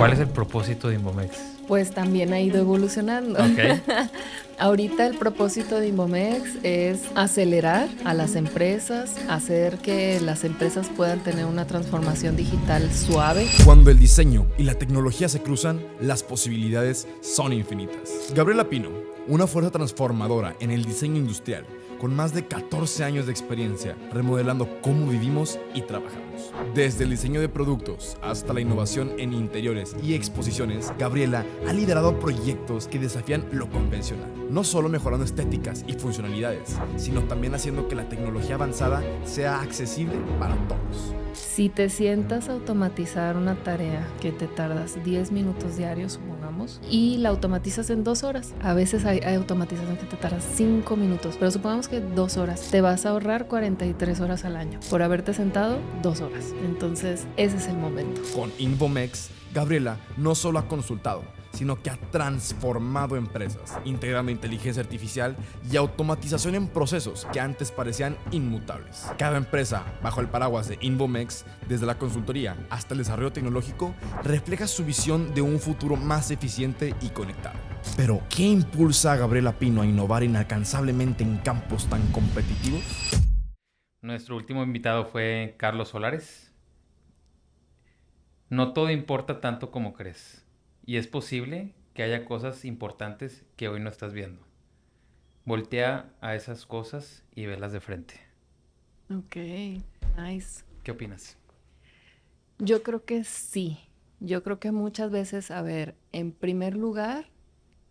¿Cuál es el propósito de Invomex? Pues también ha ido evolucionando. Ok. Ahorita el propósito de Invomex es acelerar a las empresas, hacer que las empresas puedan tener una transformación digital suave. Cuando el diseño y la tecnología se cruzan, las posibilidades son infinitas. Gabriela Pino, una fuerza transformadora en el diseño industrial, con más de 14 años de experiencia remodelando cómo vivimos y trabajamos. Desde el diseño de productos hasta la innovación en interiores y exposiciones, Gabriela ha liderado proyectos que desafían lo convencional, no solo mejorando estéticas y funcionalidades, sino también haciendo que la tecnología avanzada sea accesible para todos. Si te sientas a automatizar una tarea que te tardas 10 minutos diarios, supongamos, y la automatizas en 2 horas, a veces hay automatización que te tardas 5 minutos, pero supongamos que 2 horas, te vas a ahorrar 43 horas al año por haberte sentado 2 horas. Entonces, ese es el momento. Con Invomex, Gabriela no solo ha consultado, sino que ha transformado empresas, integrando inteligencia artificial y automatización en procesos que antes parecían inmutables. Cada empresa, bajo el paraguas de Invomex, desde la consultoría hasta el desarrollo tecnológico, refleja su visión de un futuro más eficiente y conectado. Pero, ¿qué impulsa a Gabriela Pino a innovar inalcanzablemente en campos tan competitivos? Nuestro último invitado fue Carlos Solares. No todo importa tanto como crees. Y es posible que haya cosas importantes que hoy no estás viendo. Voltea a esas cosas y velas de frente. Ok, nice. ¿Qué opinas? Yo creo que sí. Yo creo que muchas veces, a ver, en primer lugar,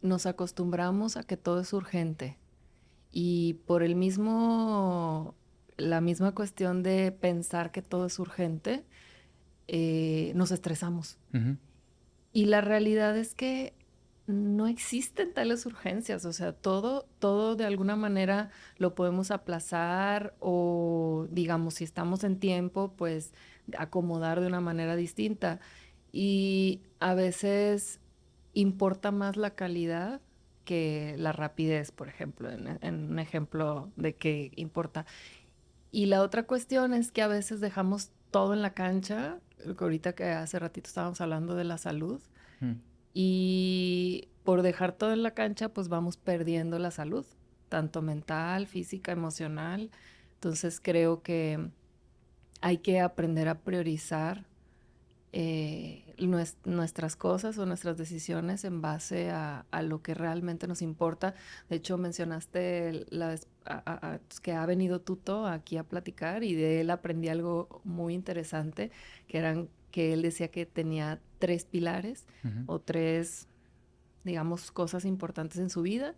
nos acostumbramos a que todo es urgente. Y por la misma cuestión de pensar que todo es urgente, nos estresamos. Uh-huh. Y la realidad es que no existen tales urgencias, o sea, todo de alguna manera lo podemos aplazar o, digamos, si estamos en tiempo, pues acomodar de una manera distinta. Y a veces importa más la calidad que la rapidez, por ejemplo, en un ejemplo de que importa. Y la otra cuestión es que a veces dejamos todo en la cancha, ahorita que hace ratito estábamos hablando de la salud, y por dejar todo en la cancha, pues vamos perdiendo la salud, tanto mental, física, emocional. Entonces creo que hay que aprender a priorizar nuestras cosas o nuestras decisiones en base a lo que realmente nos importa. De hecho, mencionaste que ha venido Tuto aquí a platicar y de él aprendí algo muy interesante, que él decía que tenía 3 pilares Uh-huh. o 3, digamos, cosas importantes en su vida.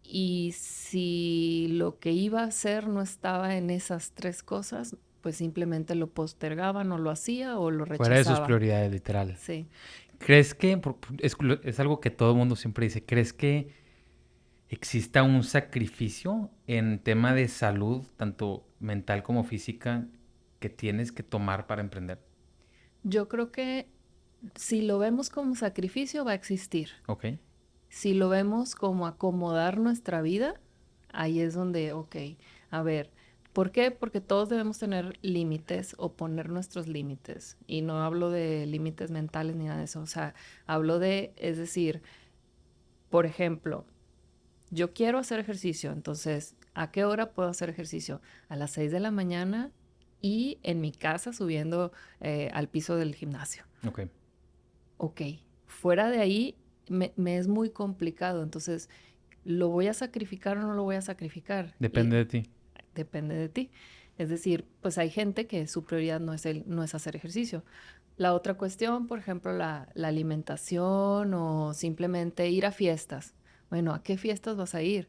Y si lo que iba a hacer no estaba en esas 3 cosas, pues simplemente lo postergaba, no lo hacía o lo Fuera de sus rechazaba. prioridades, literal. Sí. ¿Crees que, es algo que todo el mundo siempre dice, ¿crees que exista un sacrificio en tema de salud, tanto mental como física, que tienes que tomar para emprender? Yo creo que si lo vemos como sacrificio, va a existir. Ok. Si lo vemos como acomodar nuestra vida, ahí es donde, ok, a ver, ¿por qué? Porque todos debemos tener límites o poner nuestros límites. Y no hablo de límites mentales ni nada de eso. O sea, hablo es decir, por ejemplo, yo quiero hacer ejercicio, entonces, ¿a qué hora puedo hacer ejercicio? A las 6 de la mañana y en mi casa subiendo al piso del gimnasio. Ok. Ok, fuera de ahí me es muy complicado, entonces, ¿lo voy a sacrificar o no lo voy a sacrificar? Depende de ti. Depende de ti. Es decir, pues hay gente que su prioridad no es hacer ejercicio. La otra cuestión, por ejemplo, la alimentación o simplemente ir a fiestas. Bueno, ¿a qué fiestas vas a ir?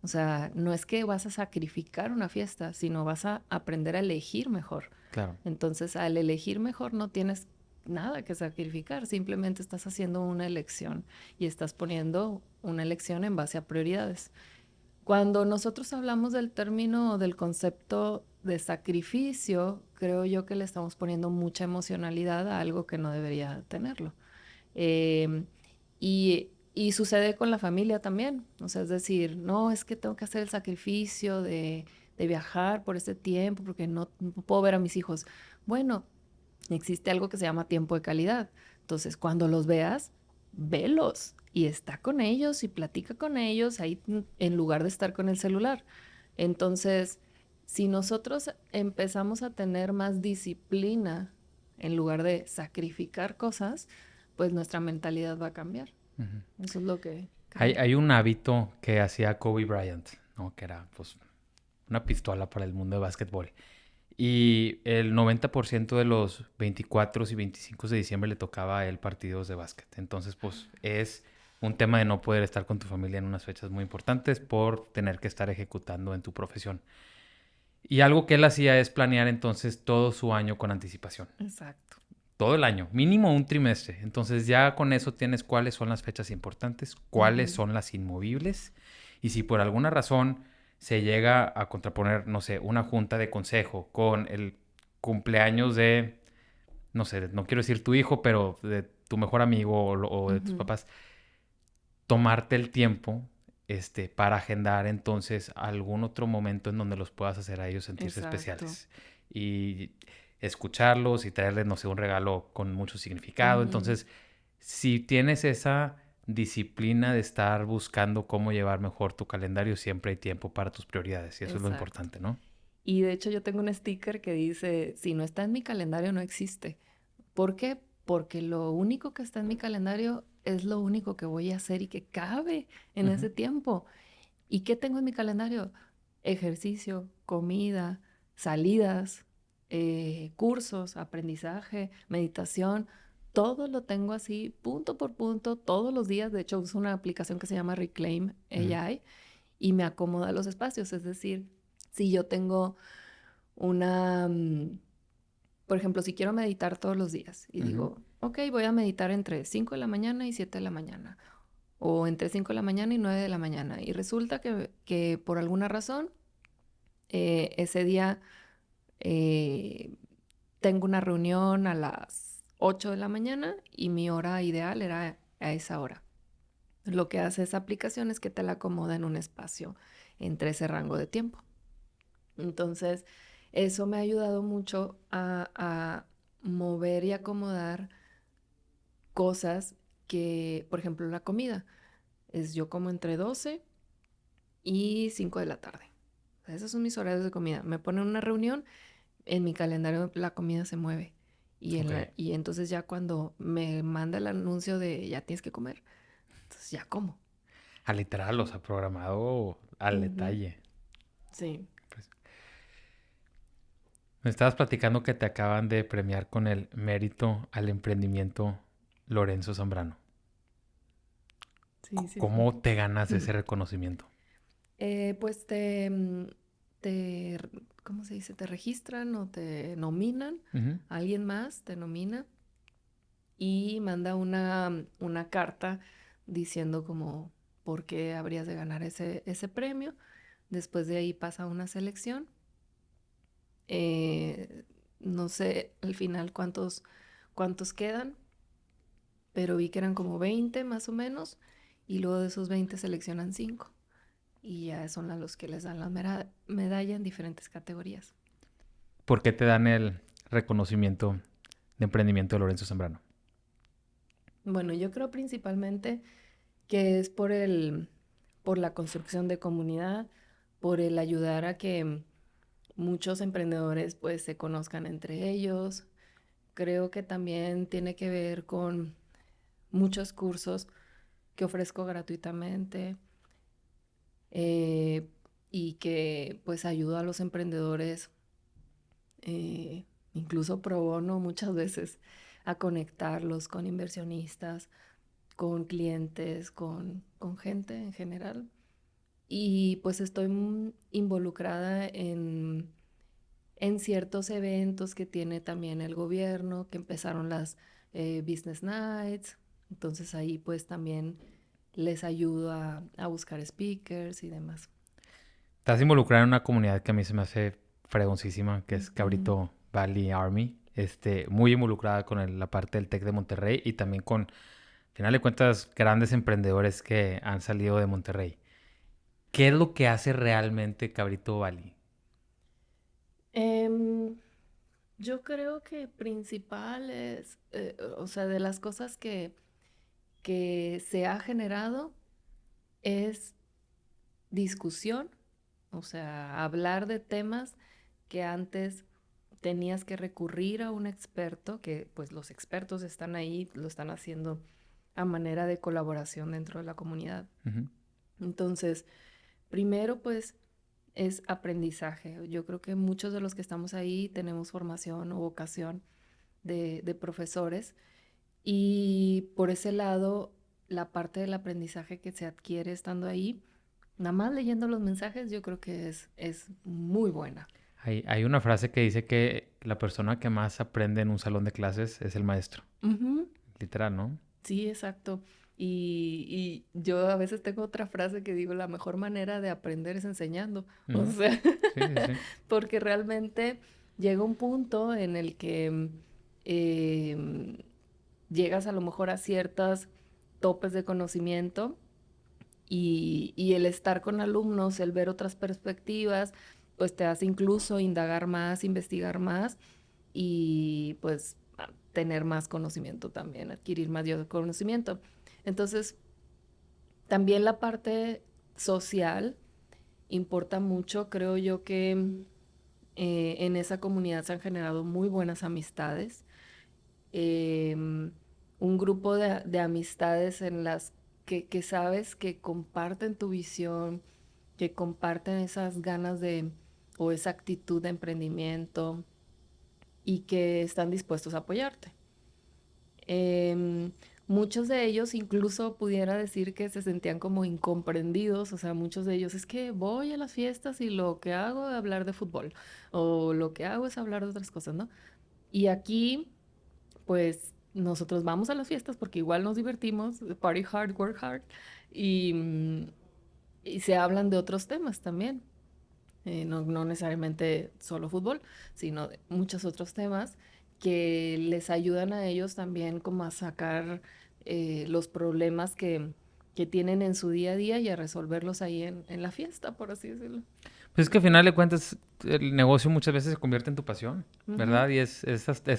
O sea, no es que vas a sacrificar una fiesta, sino vas a aprender a elegir mejor. Claro. Entonces, al elegir mejor no tienes nada que sacrificar, simplemente estás haciendo una elección y estás poniendo una elección en base a prioridades. Cuando nosotros hablamos del término, del concepto de sacrificio, creo yo que le estamos poniendo mucha emocionalidad a algo que no debería tenerlo. Eh, y sucede con la familia también. O sea, es decir, no, es que tengo que hacer el sacrificio de viajar por este tiempo porque no puedo ver a mis hijos. Bueno, existe algo que se llama tiempo de calidad. Entonces, cuando los veas, velos y está con ellos y platica con ellos ahí en lugar de estar con el celular. Entonces, si nosotros empezamos a tener más disciplina en lugar de sacrificar cosas, pues nuestra mentalidad va a cambiar. Eso es lo que creo. Hay un hábito que hacía Kobe Bryant, ¿no? Que era, pues, una pistola para el mundo de básquetbol. Y el 90% de los 24 y 25 de diciembre le tocaba a él partidos de básquet. Entonces, pues, es un tema de no poder estar con tu familia en unas fechas muy importantes por tener que estar ejecutando en tu profesión. Y algo que él hacía es planear entonces todo su año con anticipación. Exacto. Todo el año, mínimo un trimestre. Entonces ya con eso tienes cuáles son las fechas importantes, cuáles son las inmovibles. Y si por alguna razón se llega a contraponer, no sé, una junta de consejo con el cumpleaños de, no sé, no quiero decir tu hijo, pero de tu mejor amigo o de tus papás, tomarte el tiempo para agendar entonces algún otro momento en donde los puedas hacer a ellos sentirse especiales. Y escucharlos y traerles, no sé, un regalo con mucho significado. Entonces, si tienes esa disciplina de estar buscando cómo llevar mejor tu calendario, siempre hay tiempo para tus prioridades. Y eso es lo importante, ¿no? Y de hecho yo tengo un sticker que dice, si no está en mi calendario, no existe. ¿Por qué? Porque lo único que está en mi calendario es lo único que voy a hacer y que cabe en ese tiempo. ¿Y qué tengo en mi calendario? Ejercicio, comida, salidas, cursos, aprendizaje, meditación. Todo lo tengo así, punto por punto, todos los días. De hecho, uso una aplicación que se llama Reclaim AI y me acomoda los espacios. Es decir, si yo tengo una... por ejemplo, si quiero meditar todos los días y digo, ok, voy a meditar entre 5 de la mañana y 7 de la mañana. O entre 5 de la mañana y 9 de la mañana. Y resulta que por alguna razón, ese día tengo una reunión a las 8 de la mañana y mi hora ideal era a esa hora. Lo que hace esa aplicación es que te la acomoda en un espacio entre ese rango de tiempo. Entonces, eso me ha ayudado mucho a mover y acomodar cosas que, por ejemplo, la comida. Yo como entre 12 y 5 de la tarde. O sea, esos son mis horarios de comida. Me ponen una reunión, en mi calendario la comida se mueve. Y entonces ya cuando me manda el anuncio de ya tienes que comer, entonces ya como. Literal, o sea, programado al detalle. Sí. Pues, me estabas platicando que te acaban de premiar con el mérito al emprendimiento Lorenzo Zambrano. Sí. ¿Cómo te ganas ese reconocimiento? Pues ¿cómo se dice? Te registran o te nominan. Alguien más te nomina y manda una carta diciendo como por qué habrías de ganar ese premio. Después de ahí pasa una selección. No sé al final cuántos quedan, pero vi que eran como 20 más o menos, y luego de esos 20 seleccionan 5. Y ya son a los que les dan la medalla en diferentes categorías. ¿Por qué te dan el reconocimiento de emprendimiento de Lorenzo Zambrano? Bueno, yo creo principalmente que es por la construcción de comunidad, por el ayudar a que muchos emprendedores pues se conozcan entre ellos. Creo que también tiene que ver con muchos cursos que ofrezco gratuitamente. Y que pues ayuda a los emprendedores, incluso pro bono muchas veces, a conectarlos con inversionistas, con clientes, con gente en general. Y pues estoy involucrada en ciertos eventos que tiene también el gobierno, que empezaron las Business Nights. Entonces ahí pues también les ayudo a buscar speakers y demás. Estás involucrada en una comunidad que a mí se me hace fregoncísima, que es Cabrito Valley Army. Muy involucrada con la parte del TEC de Monterrey y también con, al final de cuentas, grandes emprendedores que han salido de Monterrey. ¿Qué es lo que hace realmente Cabrito Valley? Yo creo que principal es, o sea, de las cosas que se ha generado es discusión, o sea, hablar de temas que antes tenías que recurrir a un experto, que pues los expertos están ahí, lo están haciendo a manera de colaboración dentro de la comunidad. Ujú. Entonces, primero pues es aprendizaje. Yo creo que muchos de los que estamos ahí tenemos formación o vocación de profesores y por ese lado, la parte del aprendizaje que se adquiere estando ahí, nada más leyendo los mensajes, yo creo que es muy buena. Hay una frase que dice que la persona que más aprende en un salón de clases es el maestro. Ujú. Literal, ¿no? Sí, exacto. Y yo a veces tengo otra frase que digo, la mejor manera de aprender es enseñando. O Ujú. sea, Sí, sí, sí. porque realmente llega un punto en el que em, llegas a lo mejor a ciertos topes de conocimiento y el estar con alumnos, el ver otras perspectivas, pues te hace incluso indagar más, investigar más y pues tener más conocimiento también, adquirir mayor conocimiento. Entonces, también la parte social importa mucho. Creo yo que en esa comunidad se han generado muy buenas amistades. Un grupo de amistades en las que sabes que comparten tu visión, que comparten esas ganas de o esa actitud de emprendimiento y que están dispuestos a apoyarte. Em, Muchos de ellos incluso pudiera decir que se sentían como incomprendidos, o sea, muchos de ellos es que voy a las fiestas y lo que hago es hablar de fútbol o lo que hago es hablar de otras cosas, ¿no? Y aquí, pues nosotros vamos a las fiestas porque igual nos divertimos, party hard, work hard, y, y se hablan de otros temas también. No necesariamente solo fútbol, sino de muchos otros temas que les ayudan a ellos también como a sacar los problemas que tienen en su día a día y a resolverlos ahí en la fiesta, por así decirlo. Pues es que al final de cuentas el negocio muchas veces se convierte en tu pasión, Ujú. ¿verdad? Y es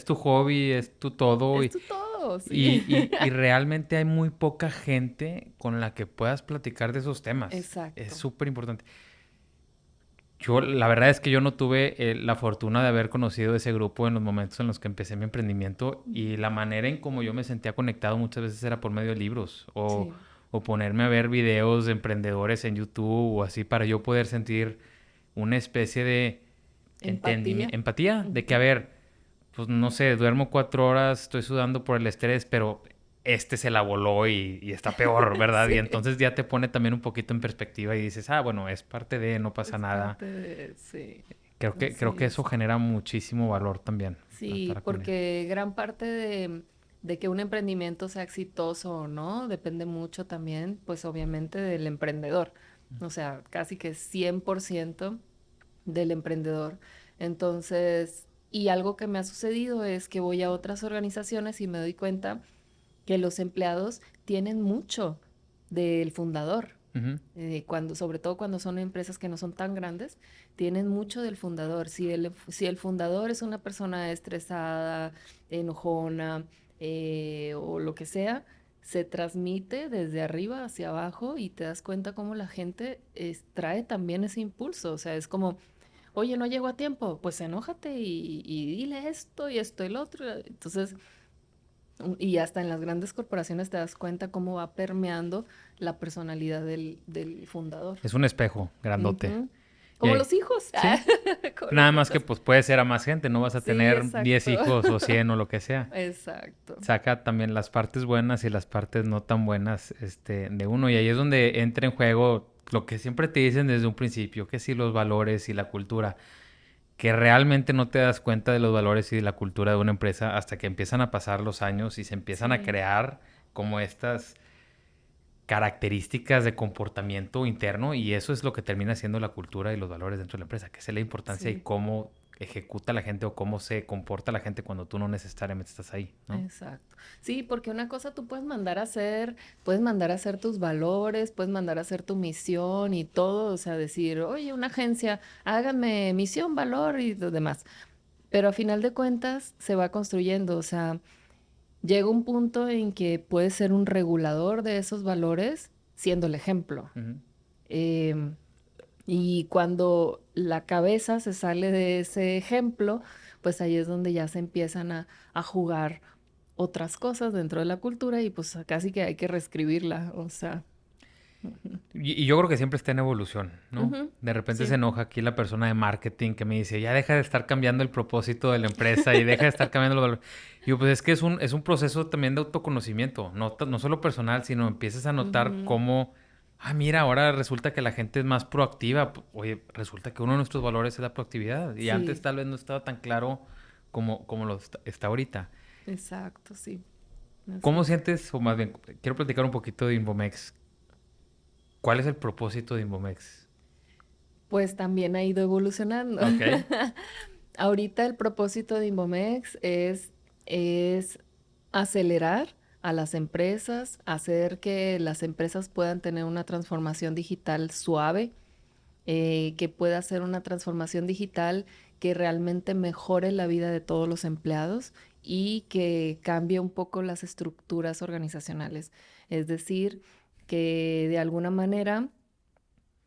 tu hobby, es tu todo. Es todo, Y, sí. y realmente hay muy poca gente con la que puedas platicar de esos temas. Es Exacto. súper importante. Yo, la verdad es que yo no tuve la fortuna de haber conocido ese grupo en los momentos en los que empecé mi emprendimiento y la manera en cómo yo me sentía conectado muchas veces era por medio de libros Sí. o ponerme a ver videos de emprendedores en YouTube o así para yo poder sentir una especie de Empatía. entendimiento, empatía, de que, a Ujú. ver, pues no sé, duermo 4 horas, estoy sudando por el estrés, pero este se la voló y está peor, ¿verdad? Y Sí. entonces ya te pone también un poquito en perspectiva y dices, ah, bueno, es parte de, no pasa Es nada. parte de, sí. Creo Así que eso es. genera muchísimo valor también Sí, para comunidad. porque gran parte de que un emprendimiento sea exitoso o no depende mucho también, pues obviamente del emprendedor. O sea, casi que 100% del emprendedor. Entonces, y algo que me ha sucedido es que voy a otras organizaciones y me doy cuenta que los empleados tienen mucho del fundador. Ujú. Sobre todo cuando son empresas que no son tan grandes, tienen mucho del fundador. Si el fundador es una persona estresada, enojona o lo que sea, se transmite desde arriba hacia abajo y te das cuenta cómo la gente trae también ese impulso. O sea, es como, oye, no llego a tiempo, pues enójate y dile esto y esto y el otro. Entonces, y hasta en las grandes corporaciones te das cuenta cómo va permeando la personalidad del fundador. Es un espejo grandote. Ujú. Y Como los hijos. sí, Como nada los más que hijos. pues puede ser a más gente, no vas a Sí, tener 10 exacto. hijos o 100 o lo que sea. Exacto. Saca también las partes buenas y las partes no tan buenas de uno. Y ahí es donde entra en juego lo que siempre te dicen desde un principio, que sí los valores y la cultura, que realmente no te das cuenta de los valores y de la cultura de una empresa hasta que empiezan a pasar los años y se empiezan a Sí. crear como estas características de comportamiento interno y eso es lo que termina siendo la cultura y los valores dentro de la empresa, que es la importancia y Sí. cómo ejecuta la gente o cómo se comporta la gente cuando tú no necesariamente estás ahí, ¿no? Exacto. Sí, porque una cosa tú puedes mandar a hacer tus valores, puedes mandar a hacer tu misión y todo, o sea, decir, oye, una agencia, háganme misión, valor y lo demás. Pero a final de cuentas se va construyendo, o sea, llega un punto en que puede ser un regulador de esos valores siendo el ejemplo. Ujú. Em, y cuando la cabeza se sale de ese ejemplo, pues ahí es donde ya se empiezan a jugar otras cosas dentro de la cultura y pues casi que hay que reescribirla, o sea. Y yo creo que siempre está en evolución, ¿no? Ujú, De repente se sí. enoja aquí la persona de marketing que me dice, ya deja de estar cambiando el propósito de la empresa y deja de estar cambiando los valores. Y yo, pues es que es un proceso también de autoconocimiento, no solo personal, sino empiezas a notar Ujú, cómo, mira, ahora resulta que la gente es más proactiva. Oye, resulta que uno de nuestros valores es la proactividad. Y antes sí, tal vez no estaba tan claro como lo está ahorita. exacto, sí. Así ¿Cómo es. sientes, o más bien, quiero platicar un poquito de Invomex? ¿Cuál es el propósito de Invomex? Pues también ha ido evolucionando. Ok. Ahorita el propósito de Invomex es acelerar a las empresas, hacer que las empresas puedan tener una transformación digital suave, que pueda ser una transformación digital que realmente mejore la vida de todos los empleados y que cambie un poco las estructuras organizacionales. Es decir, que de alguna manera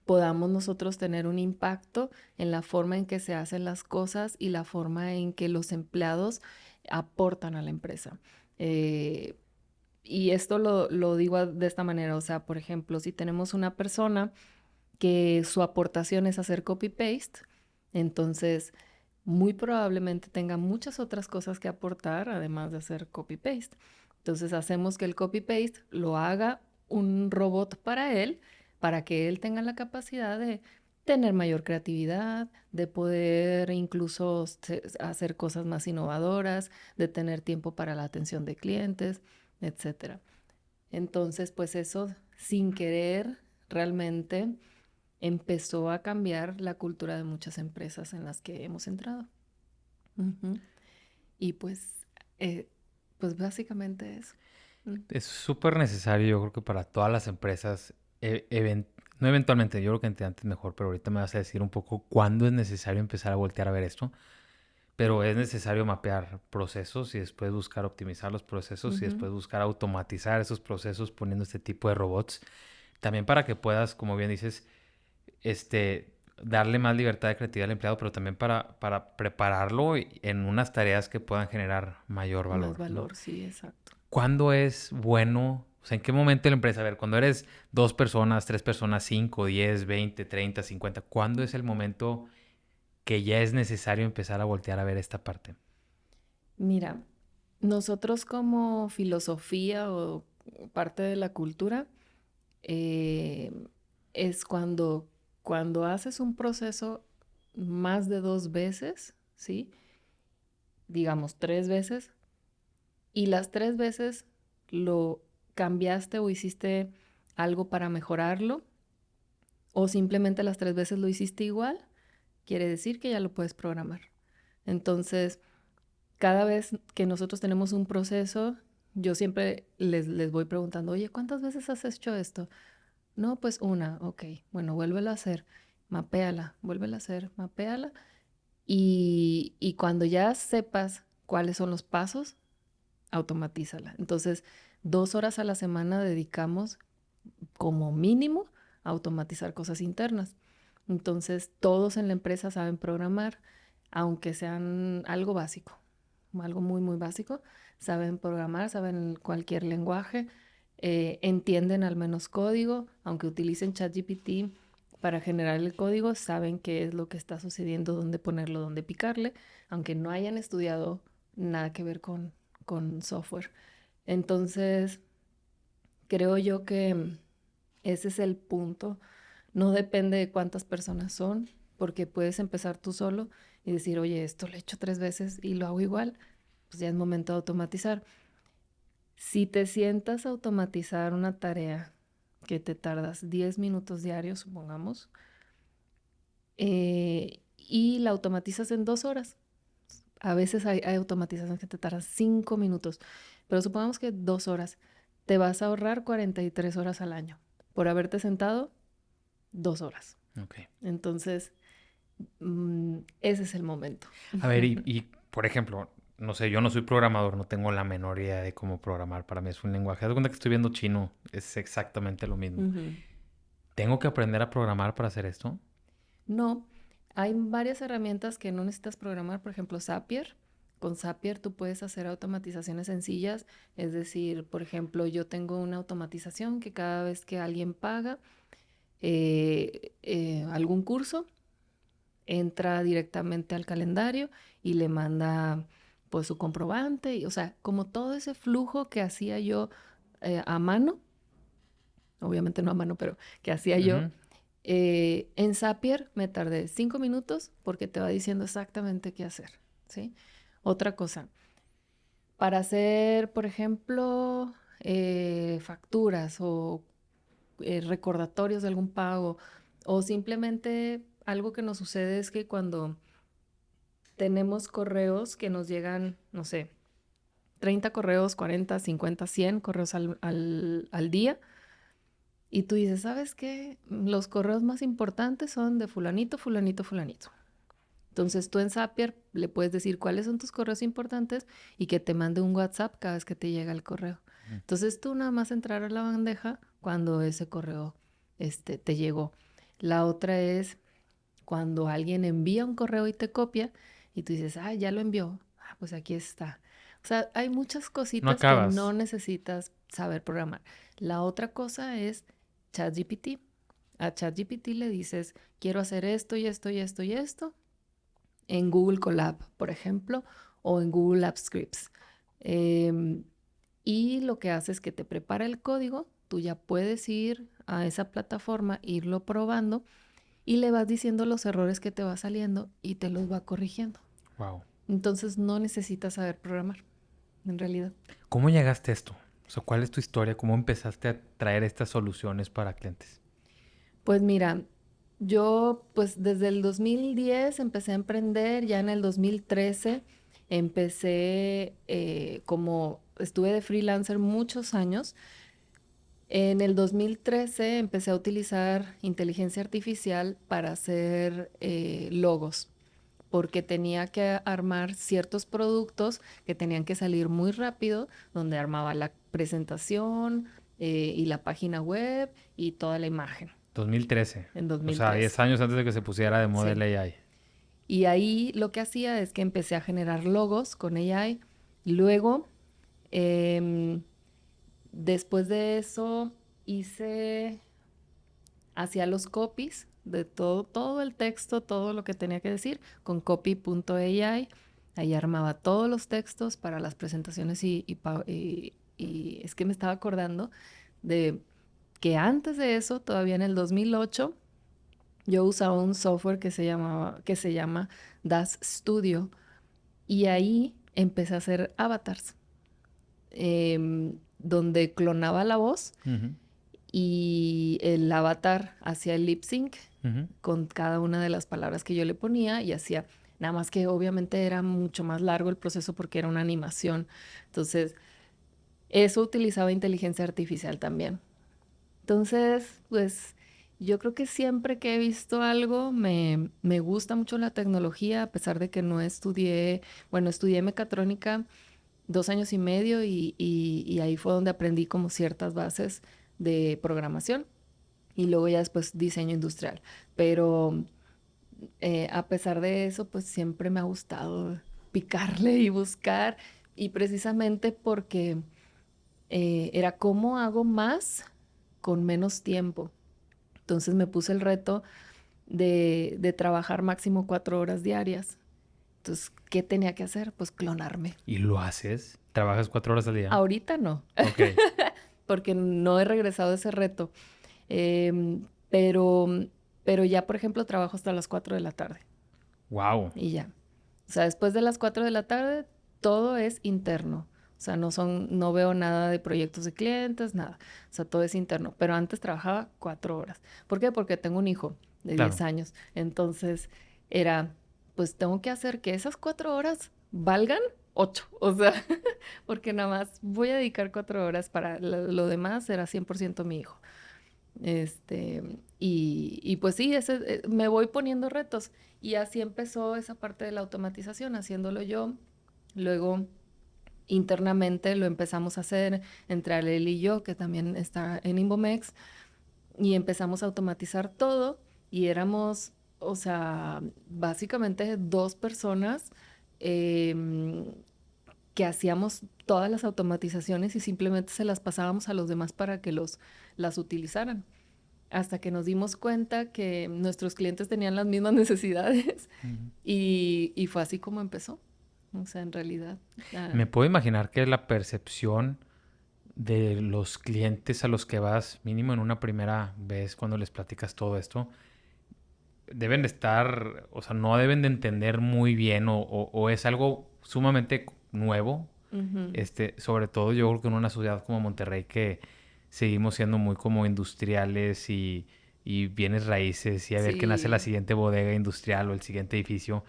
podamos nosotros tener un impacto en la forma en que se hacen las cosas y la forma en que los empleados aportan a la empresa. Eh, y esto lo digo de esta manera, o sea, por ejemplo, si tenemos una persona que su aportación es hacer copy-paste, entonces muy probablemente tenga muchas otras cosas que aportar además de hacer copy-paste. Entonces hacemos que el copy-paste lo haga un robot para él, para que él tenga la capacidad de tener mayor creatividad, de poder incluso hacer cosas más innovadoras, de tener tiempo para la atención de clientes, etcétera. Entonces, pues eso sin querer realmente empezó a cambiar la cultura de muchas empresas en las que hemos entrado. Ujú. Y eh, pues básicamente eso. Mm. Es súper necesario, yo creo que para todas las empresas, no eventualmente, yo creo que antes mejor, pero ahorita me vas a decir un poco cuándo es necesario empezar a voltear a ver esto, pero es necesario mapear procesos y después buscar optimizar los procesos y Ujú. después buscar automatizar esos procesos poniendo este tipo de robots, también para que puedas, como bien dices, darle más libertad de creatividad al empleado, pero también para prepararlo en unas tareas que puedan generar mayor Más valor, ¿no? valor, sí, exacto. ¿Cuándo es bueno? O sea, ¿en qué momento de la empresa? A ver, cuando eres 2 personas, 3 personas, 5, 10, 20, 30, 50, ¿cuándo es el momento que ya es necesario empezar a voltear a ver esta parte? Mira, nosotros como filosofía o parte de la cultura, eh, es cuando haces un proceso más de 2 veces, ¿sí? Digamos 3 veces, y las 3 veces lo cambiaste o hiciste algo para mejorarlo, o simplemente las 3 veces lo hiciste igual, quiere decir que ya lo puedes programar. Entonces, cada vez que nosotros tenemos un proceso, yo siempre les voy preguntando, oye, ¿cuántas veces has hecho esto? No, pues una, ok, bueno, vuélvelo a hacer, mapéala, vuélvela a hacer, mapéala. Y cuando ya sepas cuáles son los pasos, automatízala. Entonces, 2 horas a la semana dedicamos como mínimo a automatizar cosas internas. Entonces, todos en la empresa saben programar, aunque sean algo básico, algo muy, muy básico. Saben programar, saben cualquier lenguaje, entienden al menos código, aunque utilicen ChatGPT para generar el código, saben qué es lo que está sucediendo, dónde ponerlo, dónde picarle, aunque no hayan estudiado nada que ver con software. Entonces, creo yo que ese es el punto. No depende de cuántas personas son, porque puedes empezar tú solo y decir, oye, esto lo he hecho 3 veces y lo hago igual, pues ya es momento de automatizar. Si te sientas a automatizar una tarea que te tardas 10 minutos diarios, supongamos, y la automatizas en 2 horas. A veces hay automatizaciones que te tardan 5 minutos, pero supongamos que 2 horas. Te vas a ahorrar 43 horas al año por haberte sentado 2 horas. Ok. Entonces, ese es el momento. A ver, y por ejemplo, no sé, yo no soy programador, no tengo la menor idea de cómo programar. Para mí es un lenguaje. Haz de cuenta que estoy viendo chino, es exactamente lo mismo. Ujú. ¿Tengo que aprender a programar para hacer esto? No, hay varias herramientas que no necesitas programar, por ejemplo, Zapier. Con Zapier tú puedes hacer automatizaciones sencillas, es decir, por ejemplo, yo tengo una automatización que cada vez que alguien paga algún curso, entra directamente al calendario y le manda pues su comprobante, o sea, como todo ese flujo que hacía yo a mano, obviamente no a mano, pero que hacía yo. Ujú. En Zapier me tardé 5 minutos porque te va diciendo exactamente qué hacer, ¿sí? Otra cosa, para hacer, por ejemplo, facturas o recordatorios de algún pago o simplemente algo que nos sucede es que cuando tenemos correos que nos llegan, no sé, 30 correos, 40, 50, 100 correos al día. Y tú dices, ¿sabes qué? Los correos más importantes son de fulanito, fulanito, fulanito. Entonces tú en Zapier le puedes decir cuáles son tus correos importantes y que te mande un WhatsApp cada vez que te llega el correo. Entonces tú nada más entrar a la bandeja cuando ese correo te llegó. La otra es cuando alguien envía un correo y te copia y tú dices, ah, ya lo envió. Ah, pues aquí está. O sea, hay muchas No cositas que no acabas. necesitas saber programar. La otra cosa es ChatGPT. A ChatGPT le dices, quiero hacer esto y esto y esto y esto en Google Colab, por ejemplo, o en Google Apps Scripts. Em, y lo que hace es que te prepara el código, tú ya puedes ir a esa plataforma, irlo probando y le vas diciendo los errores que te va saliendo y te los va corrigiendo. Wow. Entonces no necesitas saber programar, en realidad. ¿Cómo llegaste a esto? O sea, ¿cuál es tu historia? ¿Cómo empezaste a traer estas soluciones para clientes? Pues mira, yo pues desde el 2010 empecé a emprender, ya en el 2013 empecé como estuve de freelancer muchos años. En el 2013 empecé a utilizar inteligencia artificial para hacer logos, porque tenía que armar ciertos productos que tenían que salir muy rápido, donde armaba la presentación y la página web y toda la imagen 2013. en O sea, 10 2013. años antes de que se pusiera de moda el Sí. AI. Y ahí lo que hacía es que empecé a generar logos con AI. Luego, em, después de eso, hacía los copies de todo el texto, todo lo que tenía que decir con copy.ai. Ahí armaba todos los textos para las presentaciones y es que me estaba acordando de que antes de eso, todavía en el 2008, yo usaba un software que se llama DAZ Studio y ahí empecé a hacer avatars, donde clonaba la voz Ujú, y el avatar hacía el lip sync ujú. con cada una de las palabras que yo le ponía y hacía, nada más que obviamente era mucho más largo el proceso porque era una animación. Entonces, eso utilizaba inteligencia artificial también. Entonces, pues yo creo que siempre que he visto algo me gusta mucho la tecnología, a pesar de que no estudié, bueno, estudié mecatrónica 2 años y medio y ahí fue donde aprendí como ciertas bases de programación y luego ya después diseño industrial. Pero a pesar de eso, pues siempre me ha gustado picarle y buscar y precisamente porque era cómo hago más con menos tiempo. Entonces me puse el reto de trabajar máximo 4 horas diarias. Entonces, ¿qué tenía que hacer? Pues clonarme. ¿Y lo haces? ¿Trabajas 4 horas al día? Ahorita no, Ok. porque no he regresado a ese reto. Em, pero, pero ya, por ejemplo, trabajo hasta las 4 de la tarde Wow. y ya. O sea, después de las 4 de la tarde, todo es interno. O sea, no veo nada de proyectos de clientes, nada. O sea, todo es interno. Pero antes trabajaba 4 horas. ¿Por qué? Porque tengo un hijo de 10 Claro. años. Entonces, era, pues tengo que hacer que esas 4 horas valgan 8. O sea, porque nada más voy a dedicar 4 horas para lo demás, era 100% mi hijo. Y pues sí, me voy poniendo retos. Y así empezó esa parte de la automatización, haciéndolo yo. Luego, internamente lo empezamos a hacer entre Alel y yo, que también está en Inbomex, y empezamos a automatizar todo. Y éramos, o sea, básicamente 2 personas que hacíamos todas las automatizaciones y simplemente se las pasábamos a los demás para que las utilizaran. Hasta que nos dimos cuenta que nuestros clientes tenían las mismas necesidades y fue así como empezó. O sea, en realidad. Me puedo imaginar que la percepción de los clientes a los que vas, mínimo en una primera vez cuando les platicas todo esto, deben de estar, o sea, no deben de entender muy bien o es algo sumamente nuevo. Sobre todo yo creo que en una ciudad como Monterrey que seguimos siendo muy como industriales y bienes raíces y a ver qué nace la Sí, siguiente bodega industrial o el siguiente edificio.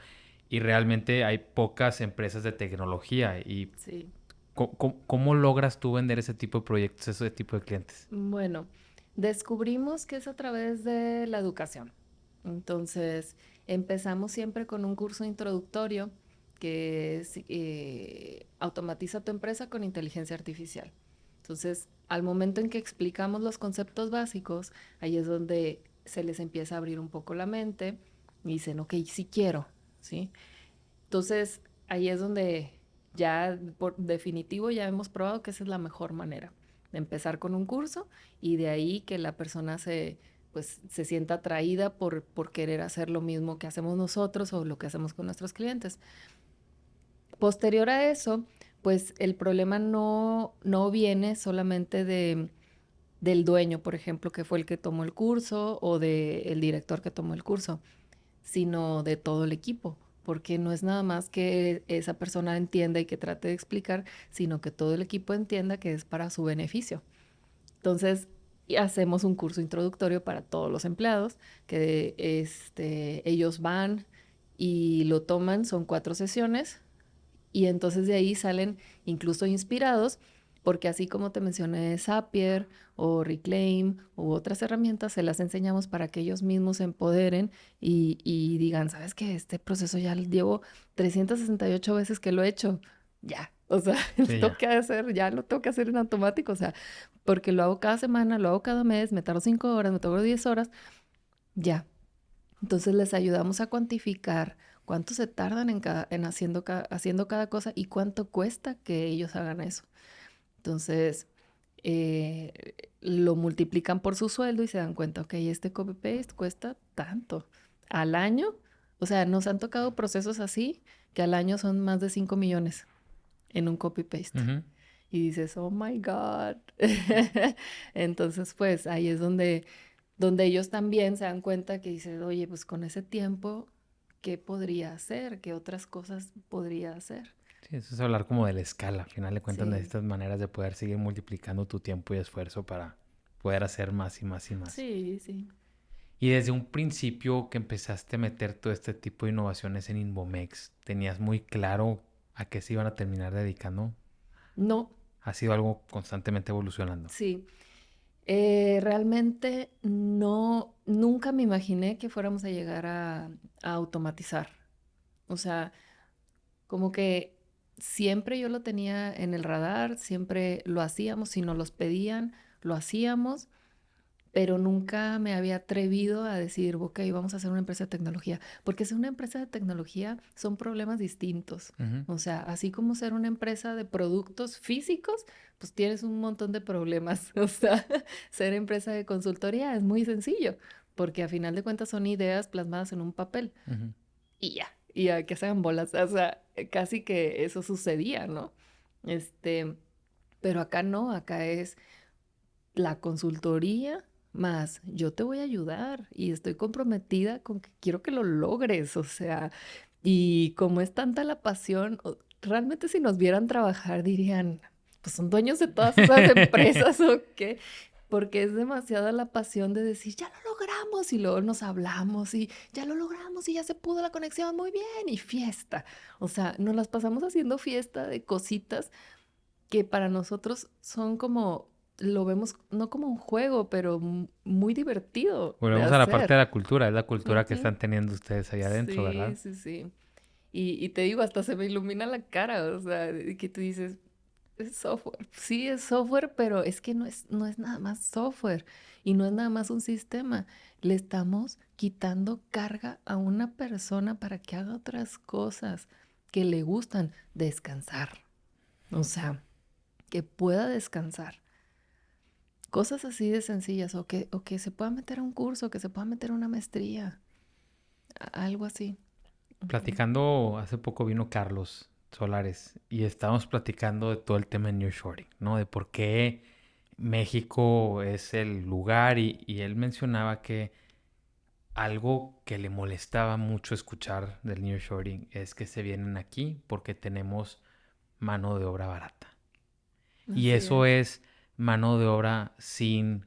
Y realmente hay pocas empresas de tecnología. ¿Y sí. cómo logras tú vender ese tipo de proyectos, ese tipo de clientes? Bueno, descubrimos que es a través de la educación. Entonces, empezamos siempre con un curso introductorio que es automatiza tu empresa con inteligencia artificial. Entonces, al momento en que explicamos los conceptos básicos, ahí es donde se les empieza a abrir un poco la mente y dicen, ok, sí quiero, ¿sí? Entonces, ahí es donde ya por definitivo ya hemos probado que esa es la mejor manera de empezar con un curso y de ahí que la persona pues, se sienta atraída por querer hacer lo mismo que hacemos nosotros o lo que hacemos con nuestros clientes. Posterior a eso, pues el problema no viene solamente del dueño, por ejemplo, que fue el que tomó el curso o del director que tomó el curso, sino de todo el equipo, porque no es nada más que esa persona entienda y que trate de explicar, sino que todo el equipo entienda que es para su beneficio. Entonces, y hacemos un curso introductorio para todos los empleados, que ellos van y lo toman, son 4 sesiones, y entonces de ahí salen incluso inspirados, porque así como te mencioné Zapier o Reclaim u otras herramientas, se las enseñamos para que ellos mismos se empoderen y digan, ¿sabes qué? Este proceso ya llevo 368 veces que lo he hecho. Ya, o sea, Sí, ya. ya lo tengo que hacer en automático, o sea, porque lo hago cada semana, lo hago cada mes, me tardo 5 horas, me tardo 10 horas, ya. Entonces les ayudamos a cuantificar cuánto se tardan en haciendo cada cosa y cuánto cuesta que ellos hagan eso. Entonces, lo multiplican por su sueldo y se dan cuenta, ok, este copy-paste cuesta tanto. Al año, o sea, nos han tocado procesos así que al año son más de 5 millones en un copy-paste. Ujú. Y dices, oh my God. Entonces, pues ahí es donde ellos también se dan cuenta que dicen, oye, pues con ese tiempo, ¿qué podría hacer? ¿Qué otras cosas podría hacer? Sí, eso es hablar como de la escala. Al final de cuentas Sí, necesitas maneras de poder seguir multiplicando tu tiempo y esfuerzo para poder hacer más y más y más. sí, sí. Y desde un principio que empezaste a meter todo este tipo de innovaciones en Inbomex, ¿tenías muy claro a qué se iban a terminar dedicando? No, ¿Ha sido algo constantemente evolucionando? sí. Realmente no, nunca me imaginé que fuéramos a llegar a automatizar. O sea, como que siempre yo lo tenía en el radar, siempre lo hacíamos, si nos los pedían, lo hacíamos, pero nunca me había atrevido a decir, ok, vamos a hacer una empresa de tecnología, porque ser una empresa de tecnología son problemas distintos. Ujú. O sea, así como ser una empresa de productos físicos, pues tienes un montón de problemas. O sea, ser empresa de consultoría es muy sencillo, porque a final de cuentas son ideas plasmadas en un papel Ujú. y a que se hagan bolas. O sea, casi que eso sucedía, ¿no? Este, pero acá no, acá es la consultoría más yo te voy a ayudar y estoy comprometida con que quiero que lo logres, o sea, y como es tanta la pasión, realmente si nos vieran trabajar dirían, pues son dueños de todas esas empresas o qué, porque es demasiada la pasión de decir, ya lo logramos y luego nos hablamos y ya lo logramos y ya se pudo la conexión, muy bien, y fiesta. O sea, nos las pasamos haciendo fiesta de cositas que para nosotros son como lo vemos no como un juego, pero muy divertido de Volvemos a la parte de hacer. la cultura, es la cultura que Ujú. están teniendo ustedes allá adentro, Sí, ¿verdad? sí, sí. Y te digo, hasta se me ilumina la cara, o sea, de que tú dices, es software. Sí, es software, pero es que no es nada más software y no es nada más un sistema. Le estamos quitando carga a una persona para que haga otras cosas que le gustan, descansar. O sea, que pueda descansar. Cosas así de sencillas, o que se pueda meter a un curso, que se pueda meter a una maestría, algo así. Ujú. Platicando, hace poco vino Carlos Solares y estábamos platicando de todo el tema de nearshoring, ¿no? De por qué México es el lugar y él mencionaba que algo que le molestaba mucho escuchar del nearshoring es que se vienen aquí porque tenemos mano de obra barata. Y Así eso es. es mano de obra sin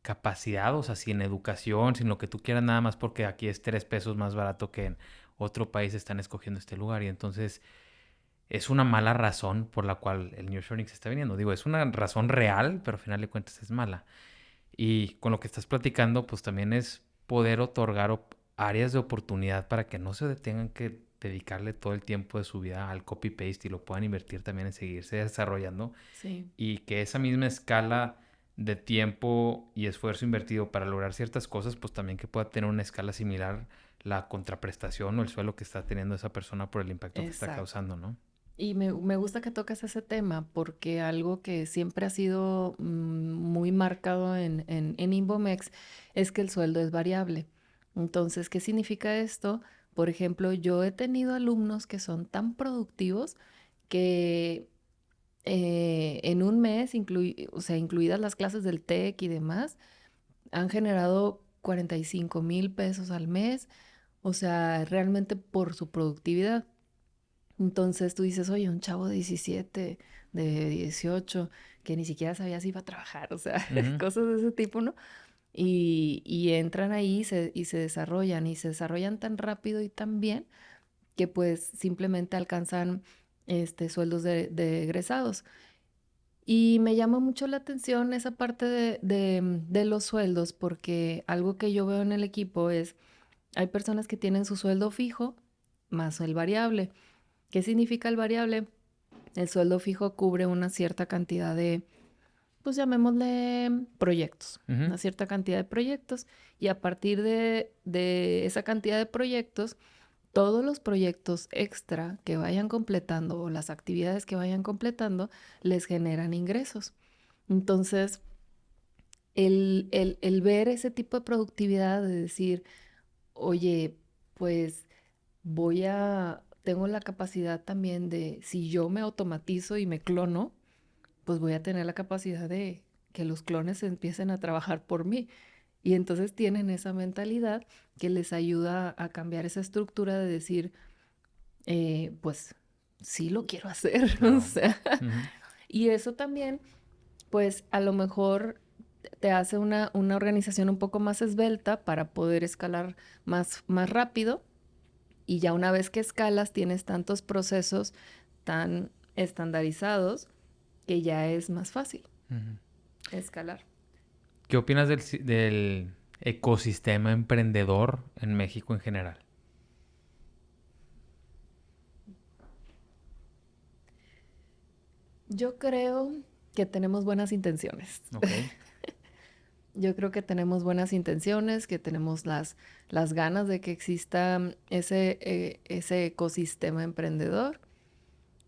capacidad, o sea, sin educación, sin lo que tú quieras, nada más porque aquí es 3 pesos más barato que en otro país están escogiendo este lugar. Y entonces es una mala razón por la cual el nearshoring se está viniendo. Digo, es una razón real, pero al final de cuentas es mala. Y con lo que estás platicando, pues también es poder otorgar áreas de oportunidad para que no se tengan que dedicarle todo el tiempo de su vida al copy-paste y lo puedan invertir también en seguirse desarrollando Sí, y que esa misma escala de tiempo y esfuerzo invertido para lograr ciertas cosas, pues también que pueda tener una escala similar la contraprestación o el suelo que está teniendo esa persona por el impacto que está exacto. causando, ¿no? Y me gusta que tocas ese tema porque algo que siempre ha sido muy marcado en Inbomex es que el sueldo es variable. Entonces, ¿qué significa esto? Por ejemplo, yo he tenido alumnos que son tan productivos que en un mes, o sea, incluidas las clases del TEC y demás, han generado 45,000 pesos al mes, o sea, realmente por su productividad. Entonces tú dices, oye, un chavo de 17, de 18, que ni siquiera sabía si iba a trabajar, o sea, Ujú. cosas de ese tipo, ¿no? Y entran ahí y se desarrollan tan rápido y tan bien que pues simplemente alcanzan sueldos de egresados. Y me llama mucho la atención esa parte de los sueldos, porque algo que yo veo en el equipo es, hay personas que tienen su sueldo fijo más el variable. ¿Qué significa el variable? El sueldo fijo cubre una cierta cantidad de, pues llamémosle proyectos, Ujú. una cierta cantidad de proyectos, y a partir de esa cantidad de proyectos, todos los proyectos extra que vayan completando o las actividades que vayan completando les generan ingresos. Entonces, el ver ese tipo de productividad, de decir, oye, pues tengo la capacidad también de, si yo me automatizo y me clono, pues voy a tener la capacidad de que los clones empiecen a trabajar por mí. Y entonces tienen esa mentalidad que les ayuda a cambiar esa estructura de decir, pues sí lo quiero hacer, o Claro. sea, Ujú. y eso también, pues a lo mejor te hace una organización un poco más esbelta para poder escalar más rápido y ya una vez que escalas tienes tantos procesos tan estandarizados que ya es más fácil Ujú. escalar. ¿Qué opinas del ecosistema emprendedor en México en general? Yo creo que tenemos buenas intenciones. Ok. Yo creo que tenemos buenas intenciones, que tenemos las ganas de que exista ese ecosistema emprendedor.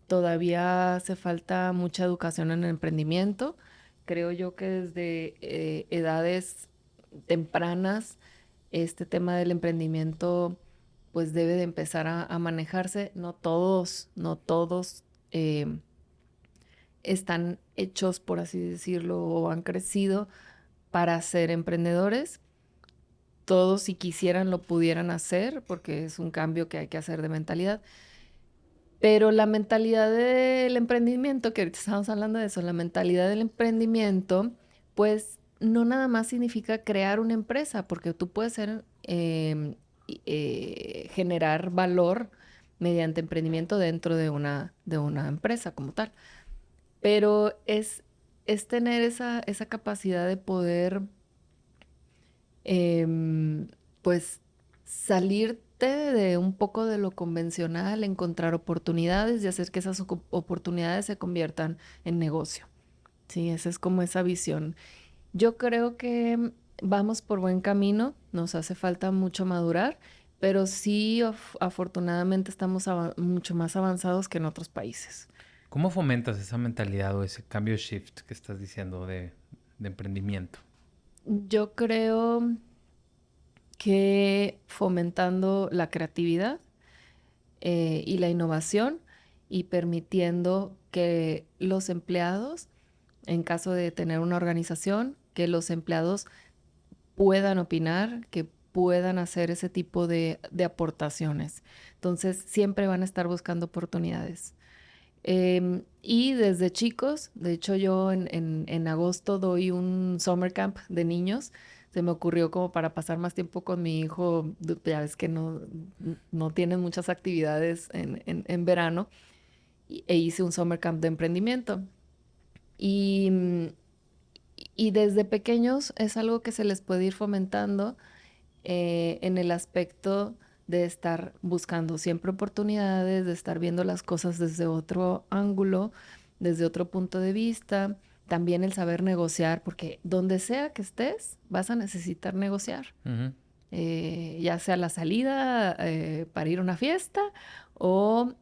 Todavía hace falta mucha educación en el emprendimiento. Creo yo que desde edades tempranas este tema del emprendimiento pues debe de empezar a manejarse. No todos eh, están hechos, por así decirlo, o han crecido para ser emprendedores. Todos, si quisieran, lo pudieran hacer, porque es un cambio que hay que hacer de mentalidad. Pero la mentalidad del emprendimiento, que ahorita estamos hablando de eso, la mentalidad del emprendimiento, pues no nada más significa crear una empresa, porque tú puedes generar valor mediante emprendimiento dentro de una empresa como tal. Pero es tener esa capacidad de poder, pues, salirte de un poco de lo convencional, encontrar oportunidades y hacer que esas oportunidades se conviertan en negocio. Sí, esa es como esa visión. Yo creo que vamos por buen camino, nos hace falta mucho madurar, pero sí, afortunadamente estamos mucho más avanzados que en otros países. ¿Cómo fomentas esa mentalidad o ese cambio shift que estás diciendo de emprendimiento? Yo creo que fomentando la creatividad y la innovación y permitiendo que los empleados, en caso de tener una organización, que los empleados puedan opinar, que puedan hacer ese tipo de aportaciones. Entonces, siempre van a estar buscando oportunidades. Y desde chicos, de hecho yo en agosto doy un summer camp de niños. Se me ocurrió como para pasar más tiempo con mi hijo, ya ves que no tienen muchas actividades en verano, e hice un summer camp de emprendimiento. Y, y desde pequeños es algo que se les puede ir fomentando en el aspecto de estar buscando siempre oportunidades, de estar viendo las cosas desde otro ángulo, desde otro punto de vista. También el saber negociar, porque donde sea que estés, vas a necesitar negociar. Ujú. Ya sea la salida para ir a una fiesta o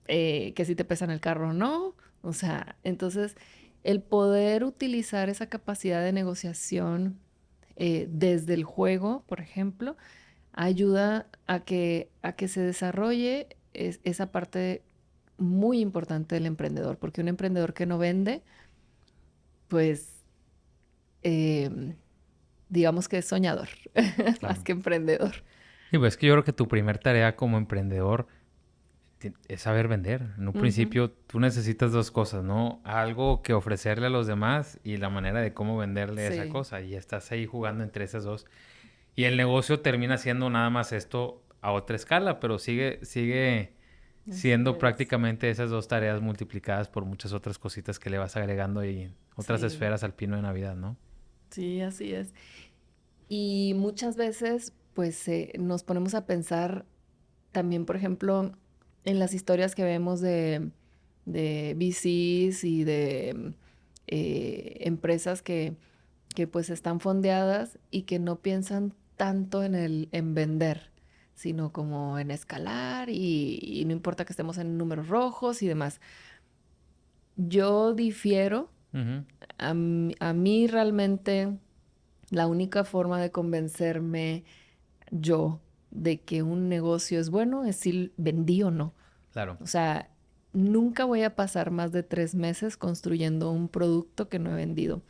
que si te pesan el carro o no. O sea, entonces el poder utilizar esa capacidad de negociación desde el juego, por ejemplo, ayuda a que se desarrolle esa parte muy importante del emprendedor, porque un emprendedor que no vende, pues digamos que es soñador, más Claro. que emprendedor. Y pues es que yo creo que tu primer tarea como emprendedor es saber vender. En un Ujú. principio tú necesitas dos cosas, ¿no? Algo que ofrecerle a los demás y la manera de cómo venderle esa Sí, cosa. Y estás ahí jugando entre esas dos. Y el negocio termina siendo nada más esto a otra escala, pero sigue así siendo es. prácticamente esas dos tareas multiplicadas por muchas otras cositas que le vas agregando y otras Sí, esferas al pino de Navidad, ¿no? sí, así es. Y muchas veces, pues, nos ponemos a pensar también, por ejemplo, en las historias que vemos de VCs y de empresas que pues están fondeadas y que no piensan tanto en vender, sino como en escalar y no importa que estemos en números rojos y demás. Yo difiero, Ujú. a mí realmente la única forma de convencerme yo de que un negocio es bueno es si vendí o no. Claro. O sea, nunca voy a pasar más de 3 meses construyendo un producto que no he vendido.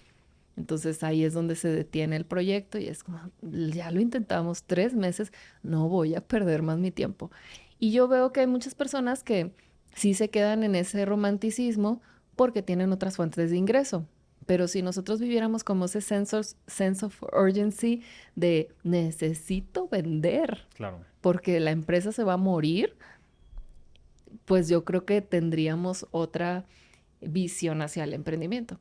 Entonces ahí es donde se detiene el proyecto y es como, ya lo intentamos 3 meses, no voy a perder más mi tiempo. Y yo veo que hay muchas personas que sí se quedan en ese romanticismo porque tienen otras fuentes de ingreso. Pero si nosotros viviéramos como ese sense of urgency de necesito vender Claro. porque la empresa se va a morir, pues yo creo que tendríamos otra visión hacia el emprendimiento.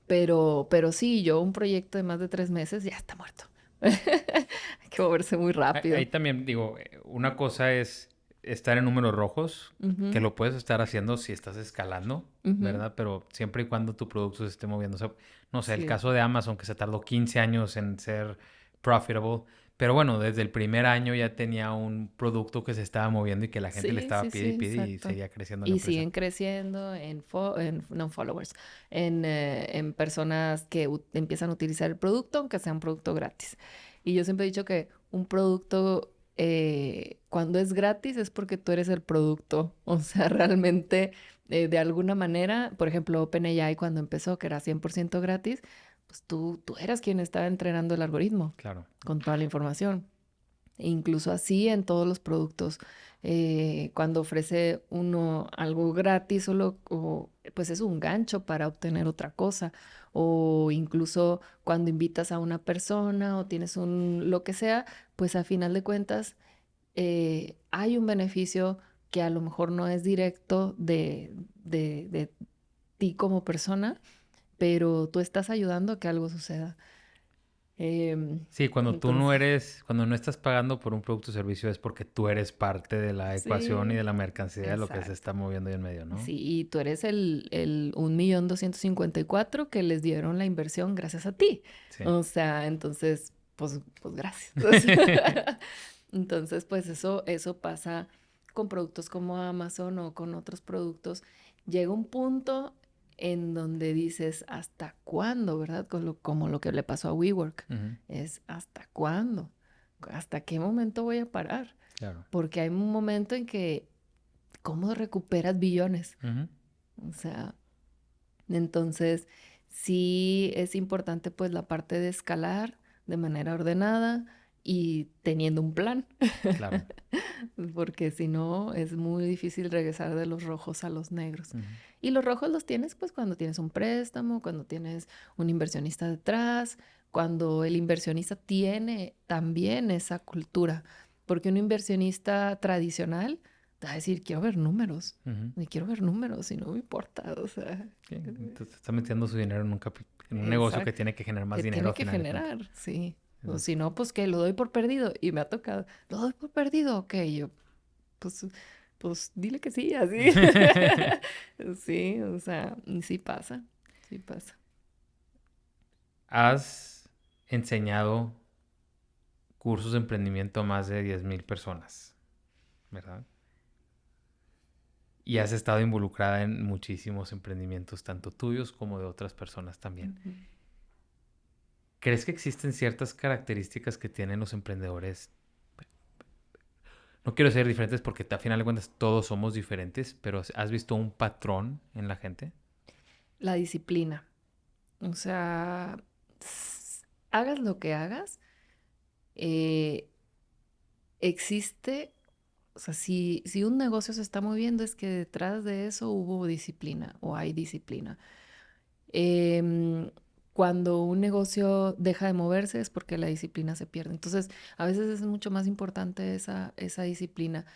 Pero sí, yo un proyecto de más de 3 meses ya está muerto. Hay que moverse muy Ahí rápido. también digo, una cosa es estar en números rojos, que Ujú, lo puedes estar haciendo si estás escalando, ujú. ¿verdad? Pero siempre y cuando tu producto se esté moviendo. O sea, no sé, el Sí, caso de Amazon, que se tardó 15 años en ser profitable, pero bueno, desde el primer año ya tenía un producto que se estaba moviendo y que la gente le sí, estaba sí, sí, pide y exacto. seguía creciendo la Y empresa. siguen creciendo no followers, en personas que empiezan a utilizar el producto, aunque sea un producto gratis. Y yo siempre he dicho que un producto, cuando es gratis, es porque tú eres el producto. O sea, realmente, de alguna manera, por ejemplo, OpenAI cuando empezó, que era 100% gratis, pues tú eras quien estaba entrenando el algoritmo Claro. con toda la información. E incluso así en todos los productos, cuando ofrece uno algo gratis pues es un gancho para obtener otra cosa. O incluso cuando invitas a una persona o tienes lo que sea, pues a final de cuentas hay un beneficio que a lo mejor no es directo de ti como persona, pero tú estás ayudando a que algo suceda. Sí, cuando tú no Entonces, eres, cuando no estás pagando por un producto o servicio es porque tú eres parte de la ecuación y de la sí, mercancía de lo que se exacto. está moviendo ahí en medio, ¿no? Sí, y tú eres el 1.254.000 que les dieron la inversión gracias a ti. Sí. O sea, entonces, pues gracias. Entonces, pues eso pasa con productos como Amazon o con otros productos. Llega un punto en donde dices, ¿hasta cuándo, verdad? Como lo que le pasó a WeWork. Ujú, Es, ¿hasta cuándo? ¿Hasta qué momento voy a parar? claro. Porque hay un momento en que, ¿cómo recuperas billones? Ujú, O sea, entonces sí es importante pues la parte de escalar de manera ordenada y teniendo un plan, claro. porque si no es muy difícil regresar de los rojos a los negros. Ujú, Y los rojos los tienes pues cuando tienes un préstamo, cuando tienes un inversionista detrás, cuando el inversionista tiene también esa cultura, porque un inversionista tradicional te va a decir, quiero ver números, ujú. y quiero ver números y no me importa, o sea, Sí, entonces está metiendo su dinero en en un negocio que exacto, tiene que generar más que dinero a tiene que final de cuentas. generar, sí. O Entonces, si no, pues que lo doy por perdido y me ha tocado, lo doy por perdido, ok, yo, pues, pues dile que sí, así. Sí, o sea, y sí pasa, sí pasa. has enseñado cursos de emprendimiento a más de 10,000 personas, ¿verdad? Y has estado involucrada en muchísimos emprendimientos, tanto tuyos como de otras personas también. Ujú. ¿Crees que existen ciertas características que tienen los emprendedores? No quiero ser diferentes porque a final de cuentas todos somos diferentes, pero ¿has visto un patrón en la gente? La disciplina, o sea, hagas lo que hagas, eh, existe, o sea, si un negocio se está moviendo es que detrás de eso hubo disciplina o hay disciplina. Em, Cuando un negocio deja de moverse es porque la disciplina se pierde. Entonces, a veces es mucho más importante esa disciplina.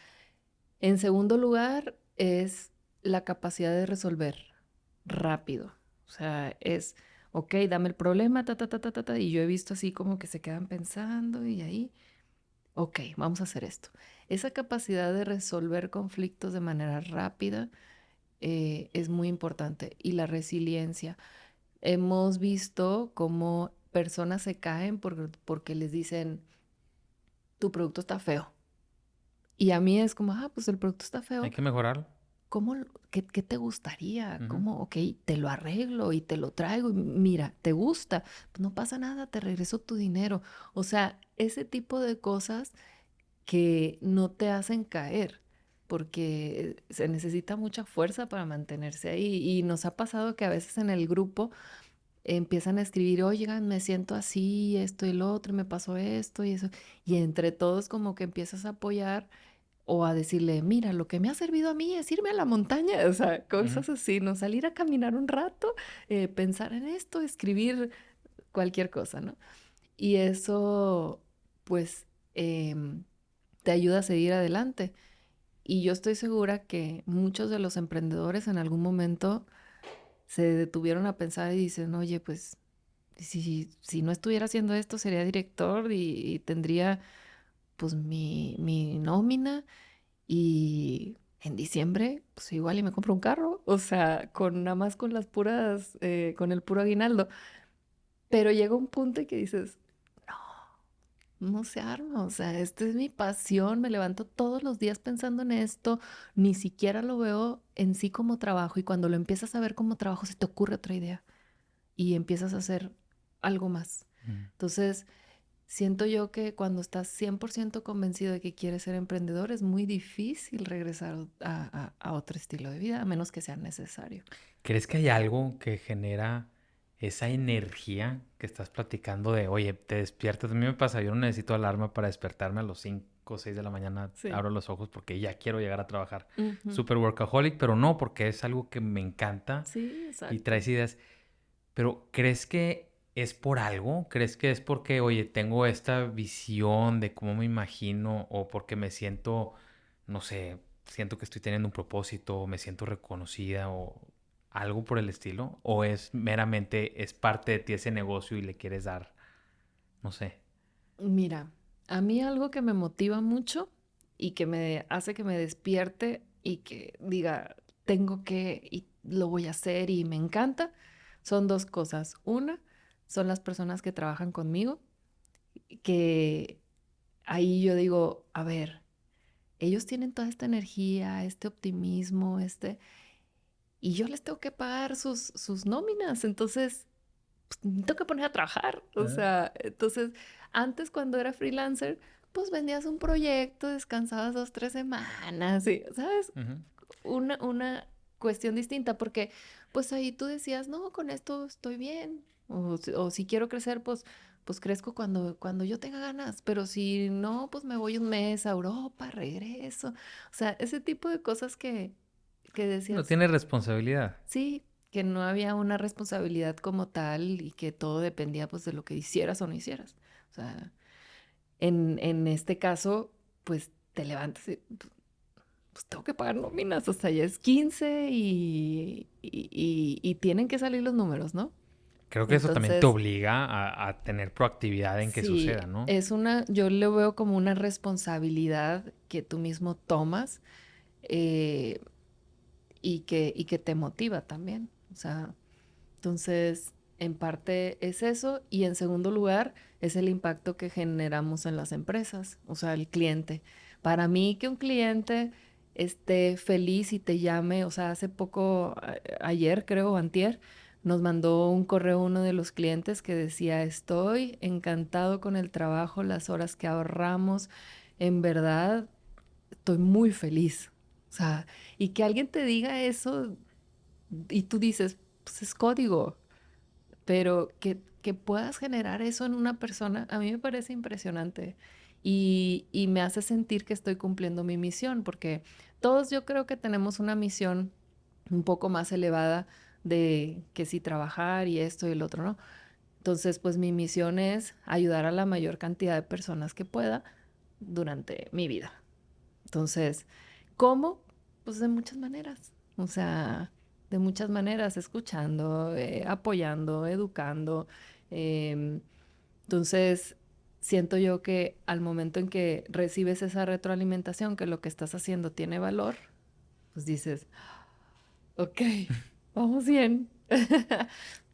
En segundo lugar, es la capacidad de resolver rápido. O sea, es, ok, dame el problema, ta, ta, ta, ta, ta, ta, y yo he visto así como que se quedan pensando y ahí, ok, vamos a hacer esto. Esa capacidad de resolver conflictos de manera rápida es muy importante. Y la resiliencia. Hemos visto cómo personas se caen porque les dicen, tu producto está feo. Y a mí es como, pues el producto está Hay feo. que mejorarlo. ¿Qué te gustaría? Ujú. ¿Cómo? Ok, te lo arreglo y te lo traigo. Y mira, ¿te gusta? Pues no pasa nada, te regreso tu dinero. O sea, ese tipo de cosas que no te hacen caer, porque se necesita mucha fuerza para mantenerse ahí. Y nos ha pasado que a veces en el grupo empiezan a escribir, oigan, me siento así, esto y lo otro, y me pasó esto y eso. Y entre todos como que empiezas a apoyar o a decirle, mira, lo que me ha servido a mí es irme a la montaña, o sea, Ujú. cosas así, ¿no? Salir a caminar un rato, pensar en esto, escribir cualquier cosa, ¿no? Y eso, pues, te ayuda a seguir adelante. Y yo estoy segura que muchos de los emprendedores en algún momento se detuvieron a pensar y dicen, oye, pues si no estuviera haciendo esto, sería director y tendría pues mi nómina y en diciembre, pues igual y me compro un carro, o sea, con nada más con las puras, con el puro aguinaldo. Pero llega un punto en que dices, no se arma, o sea, esta es mi pasión, me levanto todos los días pensando en esto, ni siquiera lo veo en sí como trabajo y cuando lo empiezas a ver como trabajo se te ocurre otra idea y empiezas a hacer algo más. Mm. Entonces, siento yo que cuando estás 100% convencido de que quieres ser emprendedor, es muy difícil regresar a otro estilo de vida, a menos que sea necesario. ¿Crees que hay algo que genera esa energía que estás platicando de, oye, te despiertas? A mí me pasa, yo no necesito alarma para despertarme a los 5 o 6 de la mañana, Sí. abro los ojos porque ya quiero llegar a trabajar. Ujú. Super workaholic, pero no, porque es algo que me encanta Sí, y exacto. traes ideas. Pero ¿crees que es por algo? ¿Crees que es porque, oye, tengo esta visión de cómo me imagino o porque me siento, no sé, siento que estoy teniendo un propósito, o me siento reconocida o algo por el estilo? ¿O es meramente, es parte de ti ese negocio y le quieres dar, no sé? Mira, a mí algo que me motiva mucho y que me hace que me despierte y que diga, tengo que y lo voy a hacer y me encanta, son dos cosas. Una, son las personas que trabajan conmigo, que ahí yo digo, a ver, ellos tienen toda esta energía, este optimismo, y yo les tengo que pagar sus nóminas, entonces pues, me tengo que poner a trabajar. O Ah. sea, entonces, antes cuando era freelancer, pues vendías un proyecto, descansabas 2, 3 semanas, y, ¿sabes? Ujú. Una cuestión distinta, porque pues ahí tú decías, no, con esto estoy bien, o si quiero crecer, pues crezco cuando yo tenga ganas, pero si no, pues me voy un mes a Europa, regreso. O sea, ese tipo de cosas que No decías, tiene responsabilidad. sí, que no había una responsabilidad como tal y que todo dependía pues de lo que hicieras o no hicieras. O sea, en este caso, pues te levantas y pues tengo que pagar nóminas, o sea, ya es 15 y tienen que salir los números, ¿no? Creo que eso también te Entonces, obliga a tener proactividad en que sí, suceda, ¿no? yo lo veo como una responsabilidad que tú mismo tomas, eh, y que te motiva también. O sea, entonces, en parte es eso y en segundo lugar es el impacto que generamos en las empresas, o sea, el cliente. Para mí que un cliente esté feliz y te llame, o sea, hace poco, ayer creo, antier, nos mandó un correo uno de los clientes que decía, estoy encantado con el trabajo, las horas que ahorramos, en verdad, estoy muy feliz. O sea, y que alguien te diga eso y tú dices, pues es código, pero que puedas generar eso en una persona, a mí me parece impresionante y me hace sentir que estoy cumpliendo mi misión, porque todos yo creo que tenemos una misión un poco más elevada de que si trabajar y esto y el otro, ¿no? Entonces, pues mi misión es ayudar a la mayor cantidad de personas que pueda durante mi vida. Entonces, ¿cómo? Pues de muchas maneras. O sea, de muchas maneras, escuchando, apoyando, educando. em, entonces, siento yo que al momento en que recibes esa retroalimentación, que lo que estás haciendo tiene valor, pues dices, ok, vamos bien.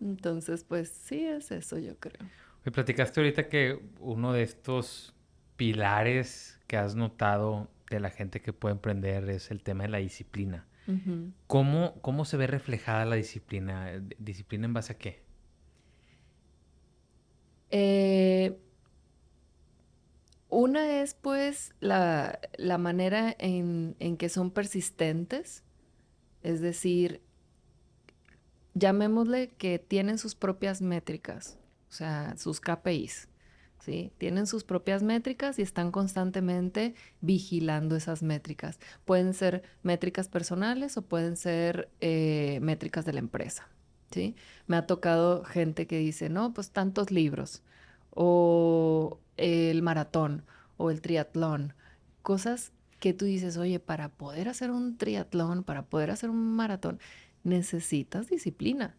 Entonces, pues sí es eso, yo creo. Me platicaste ahorita que uno de estos pilares que has notado de la gente que puede emprender es el tema de la disciplina. Ujú. ¿Cómo se ve reflejada la disciplina? ¿Disciplina en base a qué? Eh, Una es pues la manera en que son persistentes, es decir, llamémosle que tienen sus propias métricas, o sea, sus KPIs, ¿sí? Tienen sus propias métricas y están constantemente vigilando esas métricas. Pueden ser métricas personales o pueden ser métricas de la empresa, ¿sí? Me ha tocado gente que dice, no, pues tantos libros, o el maratón, o el triatlón, cosas que tú dices, oye, para poder hacer un triatlón, para poder hacer un maratón, necesitas disciplina.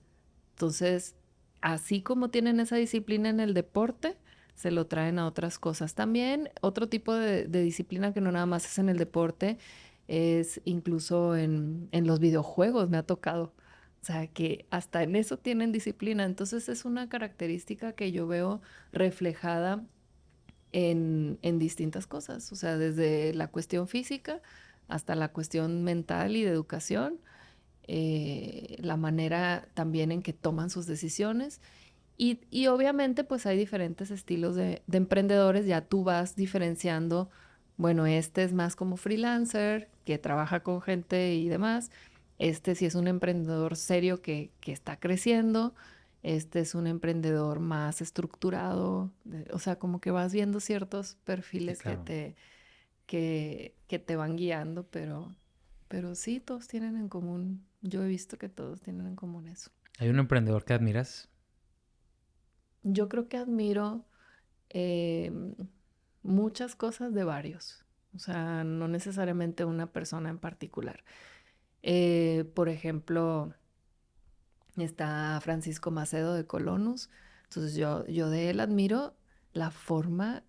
Entonces, así como tienen esa disciplina en el deporte, se lo traen a otras cosas. También otro tipo de disciplina que no nada más es en el deporte, es incluso en los videojuegos, me ha tocado. O sea, que hasta en eso tienen disciplina. Entonces es una característica que yo veo reflejada en distintas cosas. O sea, desde la cuestión física hasta la cuestión mental y de educación, la manera también en que toman sus decisiones. Y obviamente pues hay diferentes estilos de emprendedores, ya tú vas diferenciando, bueno, este es más como freelancer, que trabaja con gente y demás, este sí es un emprendedor serio que está creciendo, este es un emprendedor más estructurado, o sea, como que vas viendo ciertos Sí, perfiles claro. que te van guiando, pero sí, todos tienen en común. Yo he visto que todos tienen en común eso. ¿Hay un emprendedor que admiras? Yo creo que admiro eh, muchas cosas de varios, o sea, no necesariamente una persona en particular. Por ejemplo, Está Francisco Macedo de Colonus. Entonces yo de él admiro la forma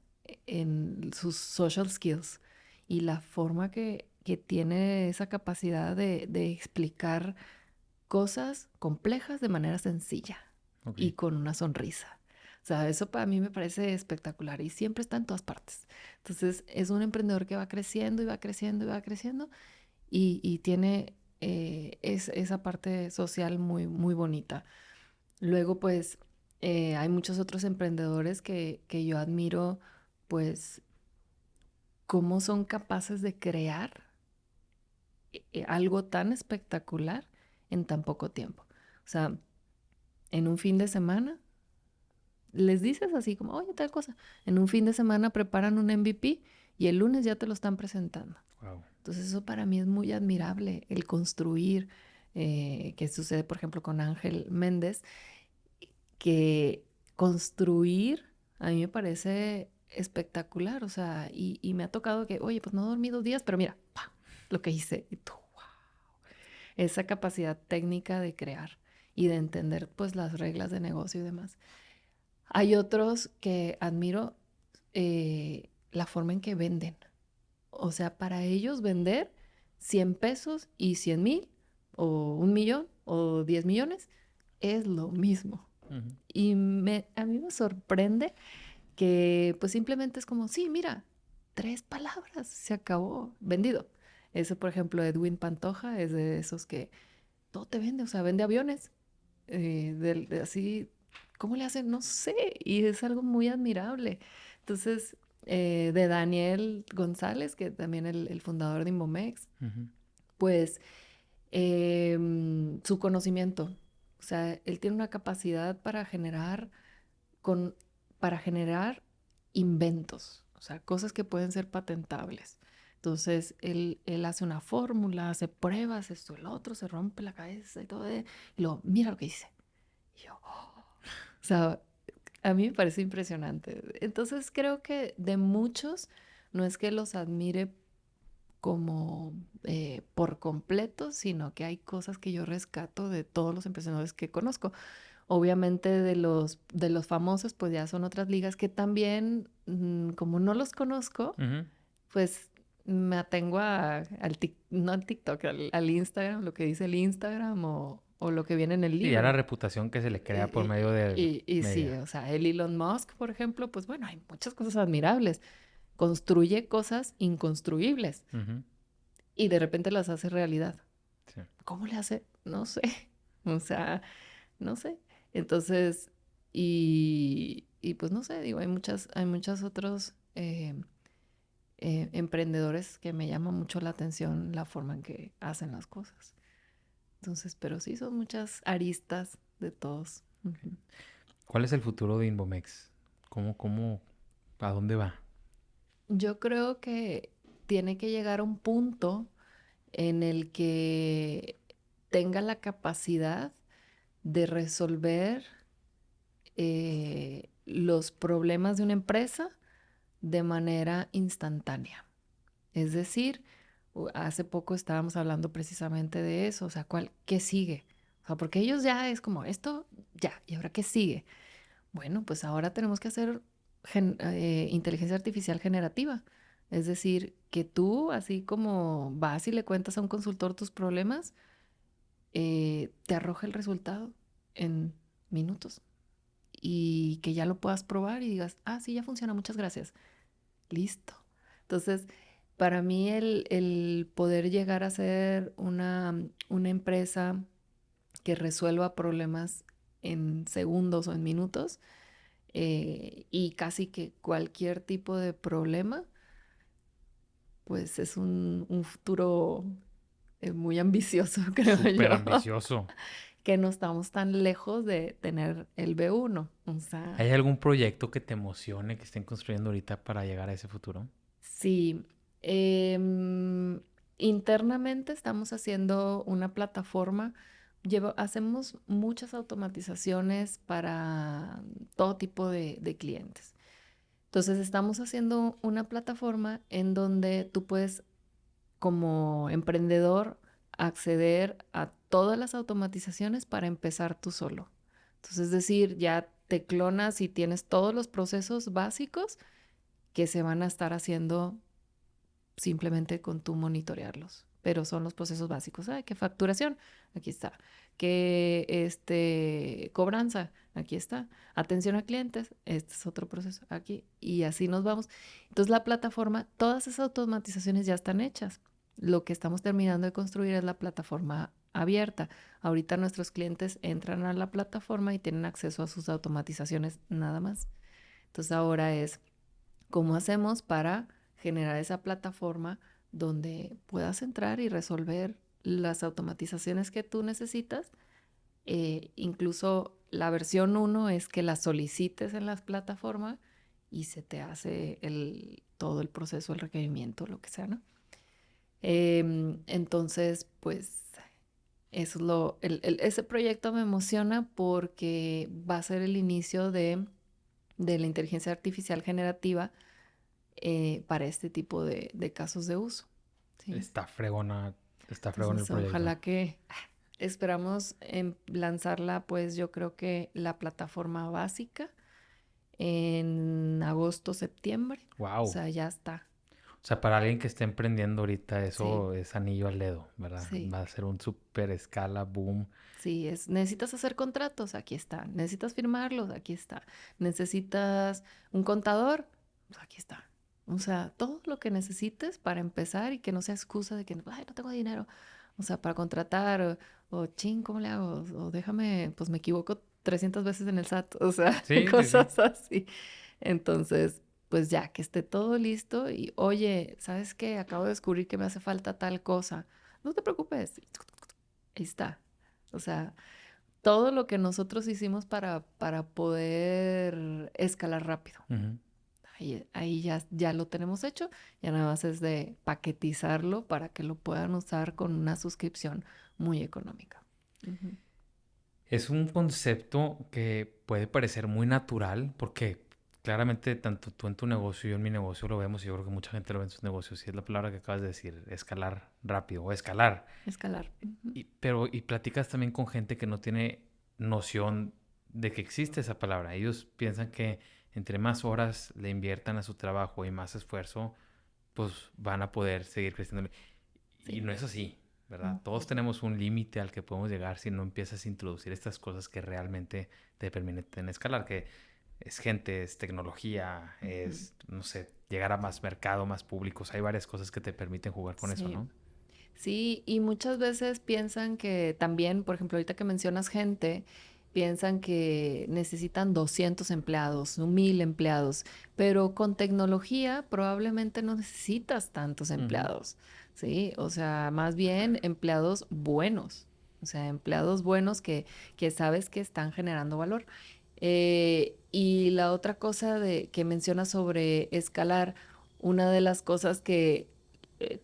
en sus social skills y la forma que tiene esa capacidad de explicar cosas complejas de manera sencilla y Ok. con una sonrisa. O sea, eso para mí me parece espectacular y siempre está en todas partes. Entonces, es un emprendedor que va creciendo y va creciendo y va creciendo y tiene esa parte social muy, muy bonita. Luego, pues, hay muchos otros emprendedores que yo admiro, pues, cómo son capaces de crear algo tan espectacular en tan poco tiempo. O sea, en un fin de semana, les dices así como, oye, tal cosa. En un fin de semana preparan un MVP y el lunes ya te lo están presentando. Wow. Entonces eso para mí es muy admirable, el construir, que sucede por ejemplo con Ángel Méndez, que construir a mí me parece espectacular, o sea, y me ha tocado que, oye, pues no dormí 2 días, pero mira, ¡pah! Lo que hice, y tú, esa capacidad técnica de crear y de entender pues las reglas de negocio y demás. Hay otros que admiro la forma en que venden. O sea, para ellos vender 100 pesos y 100,000 o 1,000,000 o 10 millones es lo mismo. Ujú. Y a mí me sorprende que pues simplemente es como, sí, mira, 3 palabras, se acabó, vendido. Ese, por ejemplo, Edwin Pantoja es de esos que todo te vende, o sea, vende aviones. Así, ¿cómo le hacen? No sé, y es algo muy admirable. Entonces, de Daniel González, que también el fundador de Inbomex, Ujú. pues su conocimiento, o sea, él tiene una capacidad con, para generar inventos, o sea, cosas que pueden ser patentables. Entonces, él hace una fórmula, hace pruebas, esto, el otro, se rompe la cabeza y todo, y luego, mira lo que hice. Y yo, oh. O sea, a mí me parece impresionante. Entonces, creo que de muchos, no es que los admire como por completo, sino que hay cosas que yo rescato de todos los emprendedores que conozco. Obviamente de los famosos, pues ya son otras ligas que también, como no los conozco, Ujú. pues me atengo no al TikTok, al Instagram, lo que dice el Instagram o lo que viene en el Sí, ya la libro. reputación que se le crea por Y, medio del y sí, media. o sea, el Elon Musk, por ejemplo, pues bueno, hay muchas cosas admirables. Construye cosas inconstruibles Ujú. y de repente las hace realidad. Sí. ¿Cómo le hace? No sé. O sea, no sé. Entonces, y pues no sé, digo, hay muchos otros emprendedores que me llama mucho la atención la forma en que hacen las cosas. Entonces, pero sí son muchas aristas de todos. Ujú. ¿Cuál es el futuro de Inbomex? ¿A dónde va? Yo creo que tiene que llegar a un punto en el que tenga la capacidad de resolver los problemas de una empresa de manera instantánea. Es decir, hace poco estábamos hablando precisamente de eso, o sea, ¿qué sigue? O sea, porque ellos ya es como esto, ya, ¿y ahora qué sigue? Bueno, pues ahora tenemos que hacer inteligencia artificial generativa. Es decir, que tú, así como vas y le cuentas a un consultor tus problemas, te arroja el resultado en minutos y que ya lo puedas probar y digas, ah, sí, ya funciona, muchas gracias. Listo. Entonces, para mí el poder llegar a ser una empresa que resuelva problemas en segundos o en minutos, y casi que cualquier tipo de problema, pues es un futuro muy ambicioso, creo yo, Súper ambicioso. que no estamos tan lejos de tener el B1. O sea, ¿Hay algún proyecto que te emocione que estén construyendo ahorita para llegar a ese futuro? sí. em, Internamente estamos haciendo una plataforma. Hacemos muchas automatizaciones para todo tipo de clientes. Entonces estamos haciendo una plataforma en donde tú puedes, como emprendedor, acceder a todas las automatizaciones para empezar tú solo. Entonces, es decir, ya te clonas y tienes todos los procesos básicos que se van a estar haciendo simplemente con tú monitorearlos. Pero son los procesos básicos. ¿Qué facturación? Aquí está. ¿Qué cobranza? Aquí está. Atención a clientes. Este es otro proceso. Aquí. Y así nos vamos. Entonces la plataforma, todas esas automatizaciones ya están hechas. Lo que estamos terminando de construir es la plataforma abierta. Ahorita nuestros clientes entran a la plataforma y tienen acceso a sus automatizaciones nada más. Entonces ahora es, ¿cómo hacemos para generar esa plataforma donde puedas entrar y resolver las automatizaciones que tú necesitas? Incluso la versión 1 es que la solicites en la plataforma y se te hace todo el proceso, el requerimiento, lo que sea, ¿no? Entonces, pues, eso es ese proyecto me emociona porque va a ser el inicio de la inteligencia artificial generativa para este tipo de casos de uso. ¿Sí? Está fregona el Entonces, proyecto. ojalá que esperamos lanzarla, pues yo creo que la plataforma básica en agosto, septiembre. Wow. O sea, ya está. O sea, para alguien que esté emprendiendo ahorita, Sí. eso es anillo al dedo, ¿verdad? Sí. Va a ser un super escala, boom. Sí, necesitas hacer contratos, aquí está. Necesitas firmarlos, aquí está. Necesitas un contador, pues aquí está. O sea, todo lo que necesites para empezar y que no sea excusa de que, ay, no tengo dinero. O sea, para contratar, o ching, ¿cómo le hago? O déjame, pues me equivoco 300 veces en el SAT. O sea, Sí, cosas así. Entonces, pues ya, que esté todo listo y, oye, ¿sabes qué? Acabo de descubrir que me hace falta tal cosa. No te preocupes. Ahí está. O sea, todo lo que nosotros hicimos para poder escalar rápido. Uh-huh. Ahí ya lo tenemos hecho. Ya nada más es de paquetizarlo para que lo puedan usar con una suscripción muy económica. Uh-huh. Es un concepto que puede parecer muy natural porque claramente tanto tú en tu negocio y yo en mi negocio lo vemos y yo creo que mucha gente lo ve en sus negocios y es la palabra que acabas de decir, escalar rápido o escalar. Escalar. Uh-huh. Y platicas también con gente que no tiene noción de que existe esa palabra. Ellos piensan que entre más horas le inviertan a su trabajo y más esfuerzo, pues van a poder seguir creciendo. Sí. Y no es así, ¿verdad? Todos tenemos un límite al que podemos llegar si no empiezas a introducir estas cosas que realmente te permiten escalar, que es gente, es tecnología, es, no sé, llegar a más mercado, más públicos. Hay varias cosas que te permiten jugar con eso, ¿no? Sí, y muchas veces piensan que también, por ejemplo, ahorita que mencionas gente, piensan que necesitan 200 empleados, 1000 empleados, pero con tecnología probablemente no necesitas tantos empleados, ¿sí? O sea, más bien empleados buenos, o sea, empleados buenos que sabes que están generando valor. Y la otra cosa que mencionas sobre escalar, una de las cosas que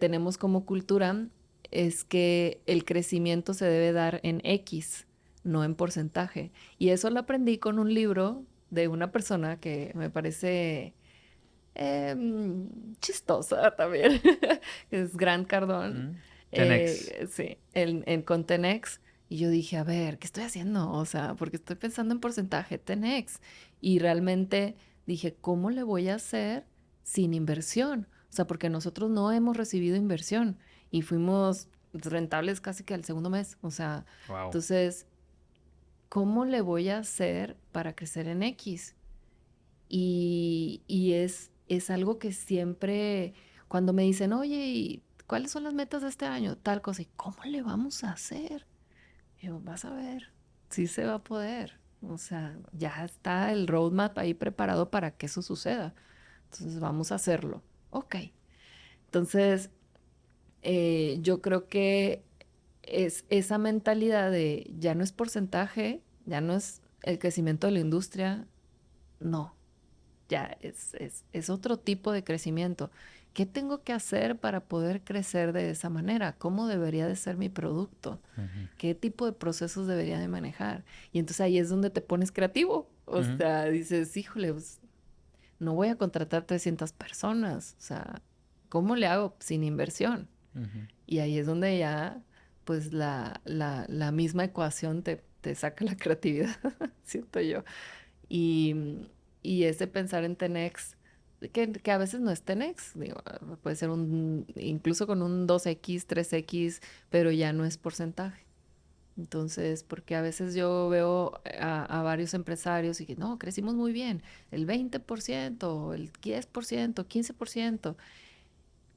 tenemos como cultura es que el crecimiento se debe dar en X, no en porcentaje. Y eso lo aprendí con un libro de una persona que me parece chistosa también, es Grant Cardone. 10X. Sí, con 10X. Y yo dije, a ver, ¿qué estoy haciendo? O sea, porque estoy pensando en porcentaje 10X. Y realmente dije, ¿cómo le voy a hacer sin inversión? O sea, porque nosotros no hemos recibido inversión y fuimos rentables casi que al segundo mes. O sea, wow. Entonces, ¿cómo le voy a hacer para crecer en X? Y es algo que siempre, cuando me dicen, oye, ¿y cuáles son las metas de este año? Tal cosa. ¿Y cómo le vamos a hacer? Y yo, vas a ver, sí se va a poder. O sea, ya está el roadmap ahí preparado para que eso suceda. Entonces, vamos a hacerlo. Ok. Entonces, yo creo que es esa mentalidad de ya no es porcentaje, ya no es el crecimiento de la industria, no, ya es otro tipo de crecimiento. ¿Qué tengo que hacer para poder crecer de esa manera? ¿Cómo debería de ser mi producto? ¿Qué tipo de procesos debería de manejar? Y entonces ahí es donde te pones creativo. O sea, dices, híjole, pues, no voy a contratar 300 personas. O sea, ¿cómo le hago sin inversión? Y ahí es donde ya pues la misma ecuación te saca la creatividad, siento yo. Y, y ese pensar en 10x, que a veces no es 10x, digo, puede ser incluso con un 2x, 3x, pero ya no es porcentaje. Entonces, porque a veces yo veo a varios empresarios y que no, crecimos muy bien, el 20%, el 10%, 15%.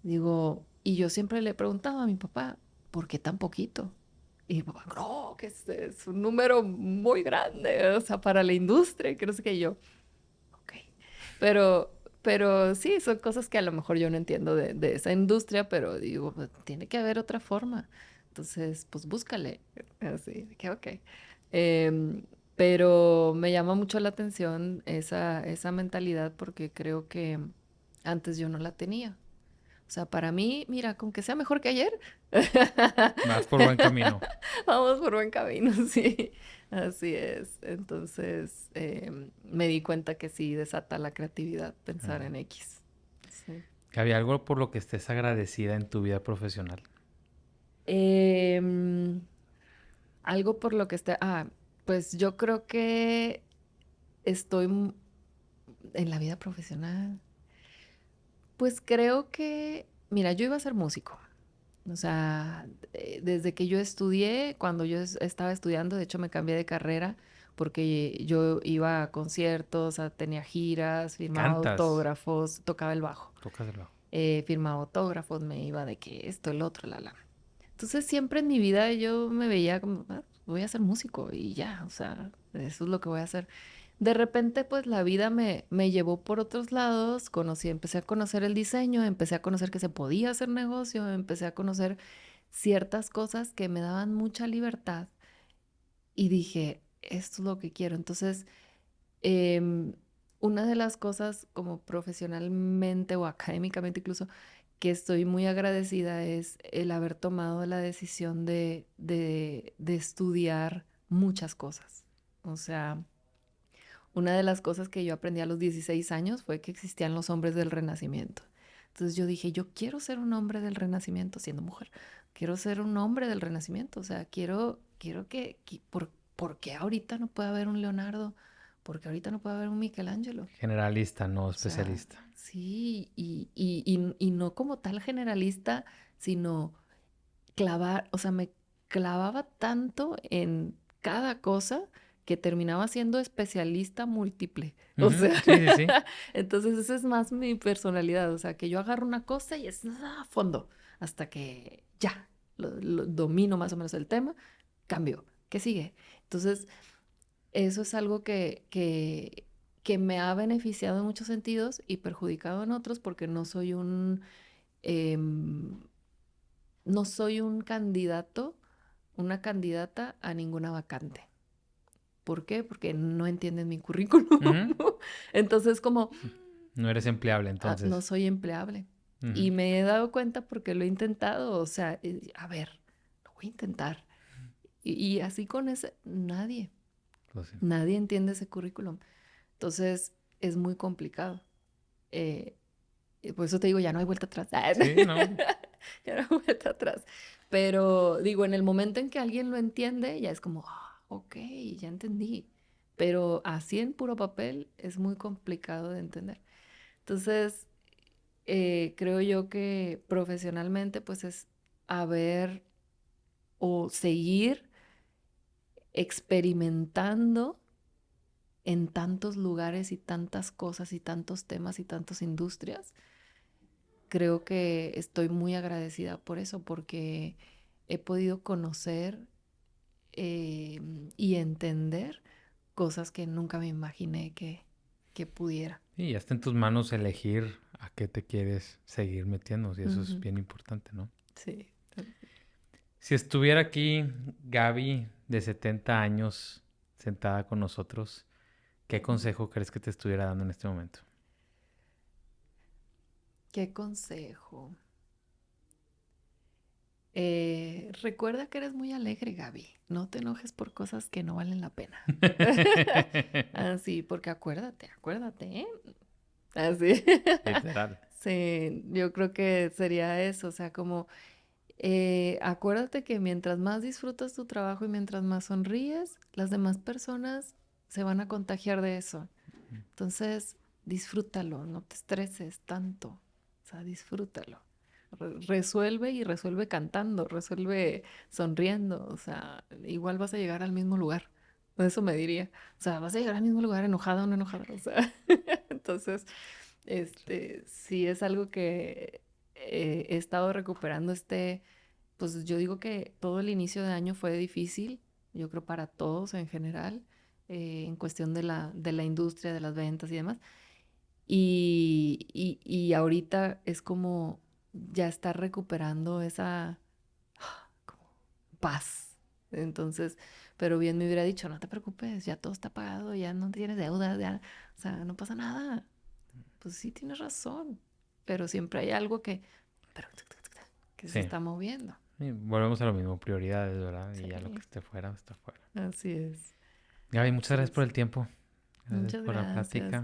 Digo, y yo siempre le he preguntado a mi papá, ¿por qué tan poquito? Y mi papá, no, que es un número muy grande, o sea, para la industria, que no sé qué. Y yo, ok. Pero sí, son cosas que a lo mejor yo no entiendo de esa industria, pero digo, pues, tiene que haber otra forma. Entonces, pues búscale. Así, de que ok. Em, pero me llama mucho la atención esa mentalidad porque creo que antes yo no la tenía. O sea, para mí, mira, con que sea mejor que ayer, Vas por buen camino. vamos por buen camino, sí. Así es. Entonces, me di cuenta que sí desata la creatividad pensar Ah. en X. Sí. ¿Había algo por lo que estés agradecida en tu vida profesional? Em, algo por lo que esté. Pues yo creo que estoy en la vida profesional. Pues creo que, mira, yo iba a ser músico. O sea, desde que yo estudié, cuando yo estaba estudiando, de hecho me cambié de carrera porque yo iba a conciertos, tenía giras, firmaba ¿Cantas? autógrafos, tocaba el bajo, ¿Tocas el bajo? firmaba autógrafos, me iba de que esto, el otro, la. Entonces siempre en mi vida yo me veía como, voy a ser músico y ya, o sea, eso es lo que voy a hacer. De repente, pues la vida me llevó por otros lados, empecé a conocer el diseño, empecé a conocer que se podía hacer negocio, empecé a conocer ciertas cosas que me daban mucha libertad y dije, esto es lo que quiero. Entonces, em, una de las cosas como profesionalmente o académicamente incluso que estoy muy agradecida es el haber tomado la decisión de estudiar muchas cosas. O sea, una de las cosas que yo aprendí a los 16 años fue que existían los hombres del Renacimiento. Entonces yo dije, yo quiero ser un hombre del Renacimiento siendo mujer. Quiero ser un hombre del Renacimiento. O sea, quiero ¿por qué ahorita no puede haber un Leonardo? ¿Por qué ahorita no puede haber un Michelangelo? Generalista, no O sea, especialista. sí, y no como tal generalista, sino o sea, me clavaba tanto en cada cosa que terminaba siendo especialista múltiple. O Ujú, sea, sí, sí, sí. entonces esa es más mi personalidad. O sea, que yo agarro una cosa y es a fondo hasta que ya lo domino más o menos el tema, cambio. ¿Qué sigue? Entonces, eso es algo que me ha beneficiado en muchos sentidos y perjudicado en otros porque em, no soy un candidato, una candidata a ninguna vacante. ¿Por qué? Porque no entienden mi currículum. Ujú. Entonces, como, No eres empleable, no entonces. soy empleable. Ujú. Y me he dado cuenta porque lo he intentado, o sea, a ver, lo voy a intentar. Y así con ese, Pues sí. nadie entiende ese currículum. Entonces, es muy complicado. Eh, y por eso te digo, ya no hay vuelta atrás. Sí, no. Ya no hay vuelta atrás. Pero digo, en el momento en que alguien lo entiende, ya es como, ok, ya entendí. Pero así en puro papel es muy complicado de entender. Entonces, creo yo que profesionalmente, pues es haber o seguir experimentando en tantos lugares y tantas cosas y tantos temas y tantas industrias. Creo que estoy muy agradecida por eso, porque he podido conocer eh, y entender cosas que nunca me imaginé que pudiera. Y ya está en tus manos elegir a qué te quieres seguir metiendo, y eso es Ujú. bien importante, ¿no? Sí. Si estuviera aquí Gaby de 70 años sentada con nosotros, ¿qué consejo crees que te estuviera dando en este momento? ¿Qué consejo? Recuerda que eres muy alegre, Gaby. No te enojes por cosas que no valen la pena. Así, porque acuérdate, ¿eh? Así. Literal. Sí, yo creo que sería eso, o sea, como Acuérdate que mientras más disfrutas tu trabajo y mientras más sonríes, las demás personas se van a contagiar de eso. Entonces, disfrútalo, no te estreses tanto. O sea, disfrútalo. Resuelve y resuelve cantando, resuelve sonriendo. O sea, igual vas a llegar al mismo lugar. Eso me diría. O sea, vas a llegar al mismo lugar enojada o no enojada. O sea, entonces, sí es algo que he estado recuperando pues yo digo que todo el inicio de año fue difícil, yo creo para todos en general, en cuestión de la industria, de las ventas y demás. Y ahorita es como ya estar recuperando esa como paz. Entonces, pero bien me hubiera dicho, no te preocupes, ya todo está pagado, ya no tienes deudas, ya, o sea, no pasa nada. Pues sí, tienes razón, pero siempre hay algo que se Sí. está moviendo. Y volvemos a lo mismo, prioridades, ¿verdad? Sí, Y ya lo que esté fuera, está fuera. así es. Gaby, muchas Así gracias por es. el tiempo. Gracias Muchas por la gracias. plática.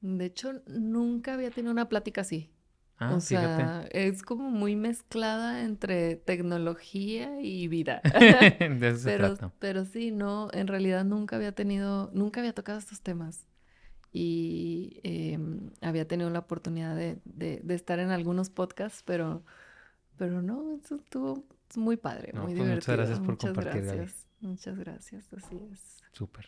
De hecho, nunca había tenido una plática así. O Ah, fíjate. sea, es como muy mezclada entre tecnología y vida. De eso se trata. Pero sí, no, en realidad nunca había tocado estos temas. Y había tenido la oportunidad de estar en algunos podcasts, pero no, eso estuvo muy padre, No, muy pues muchas divertido. gracias por compartir, Gaby. Muchas gracias, así es. Súper.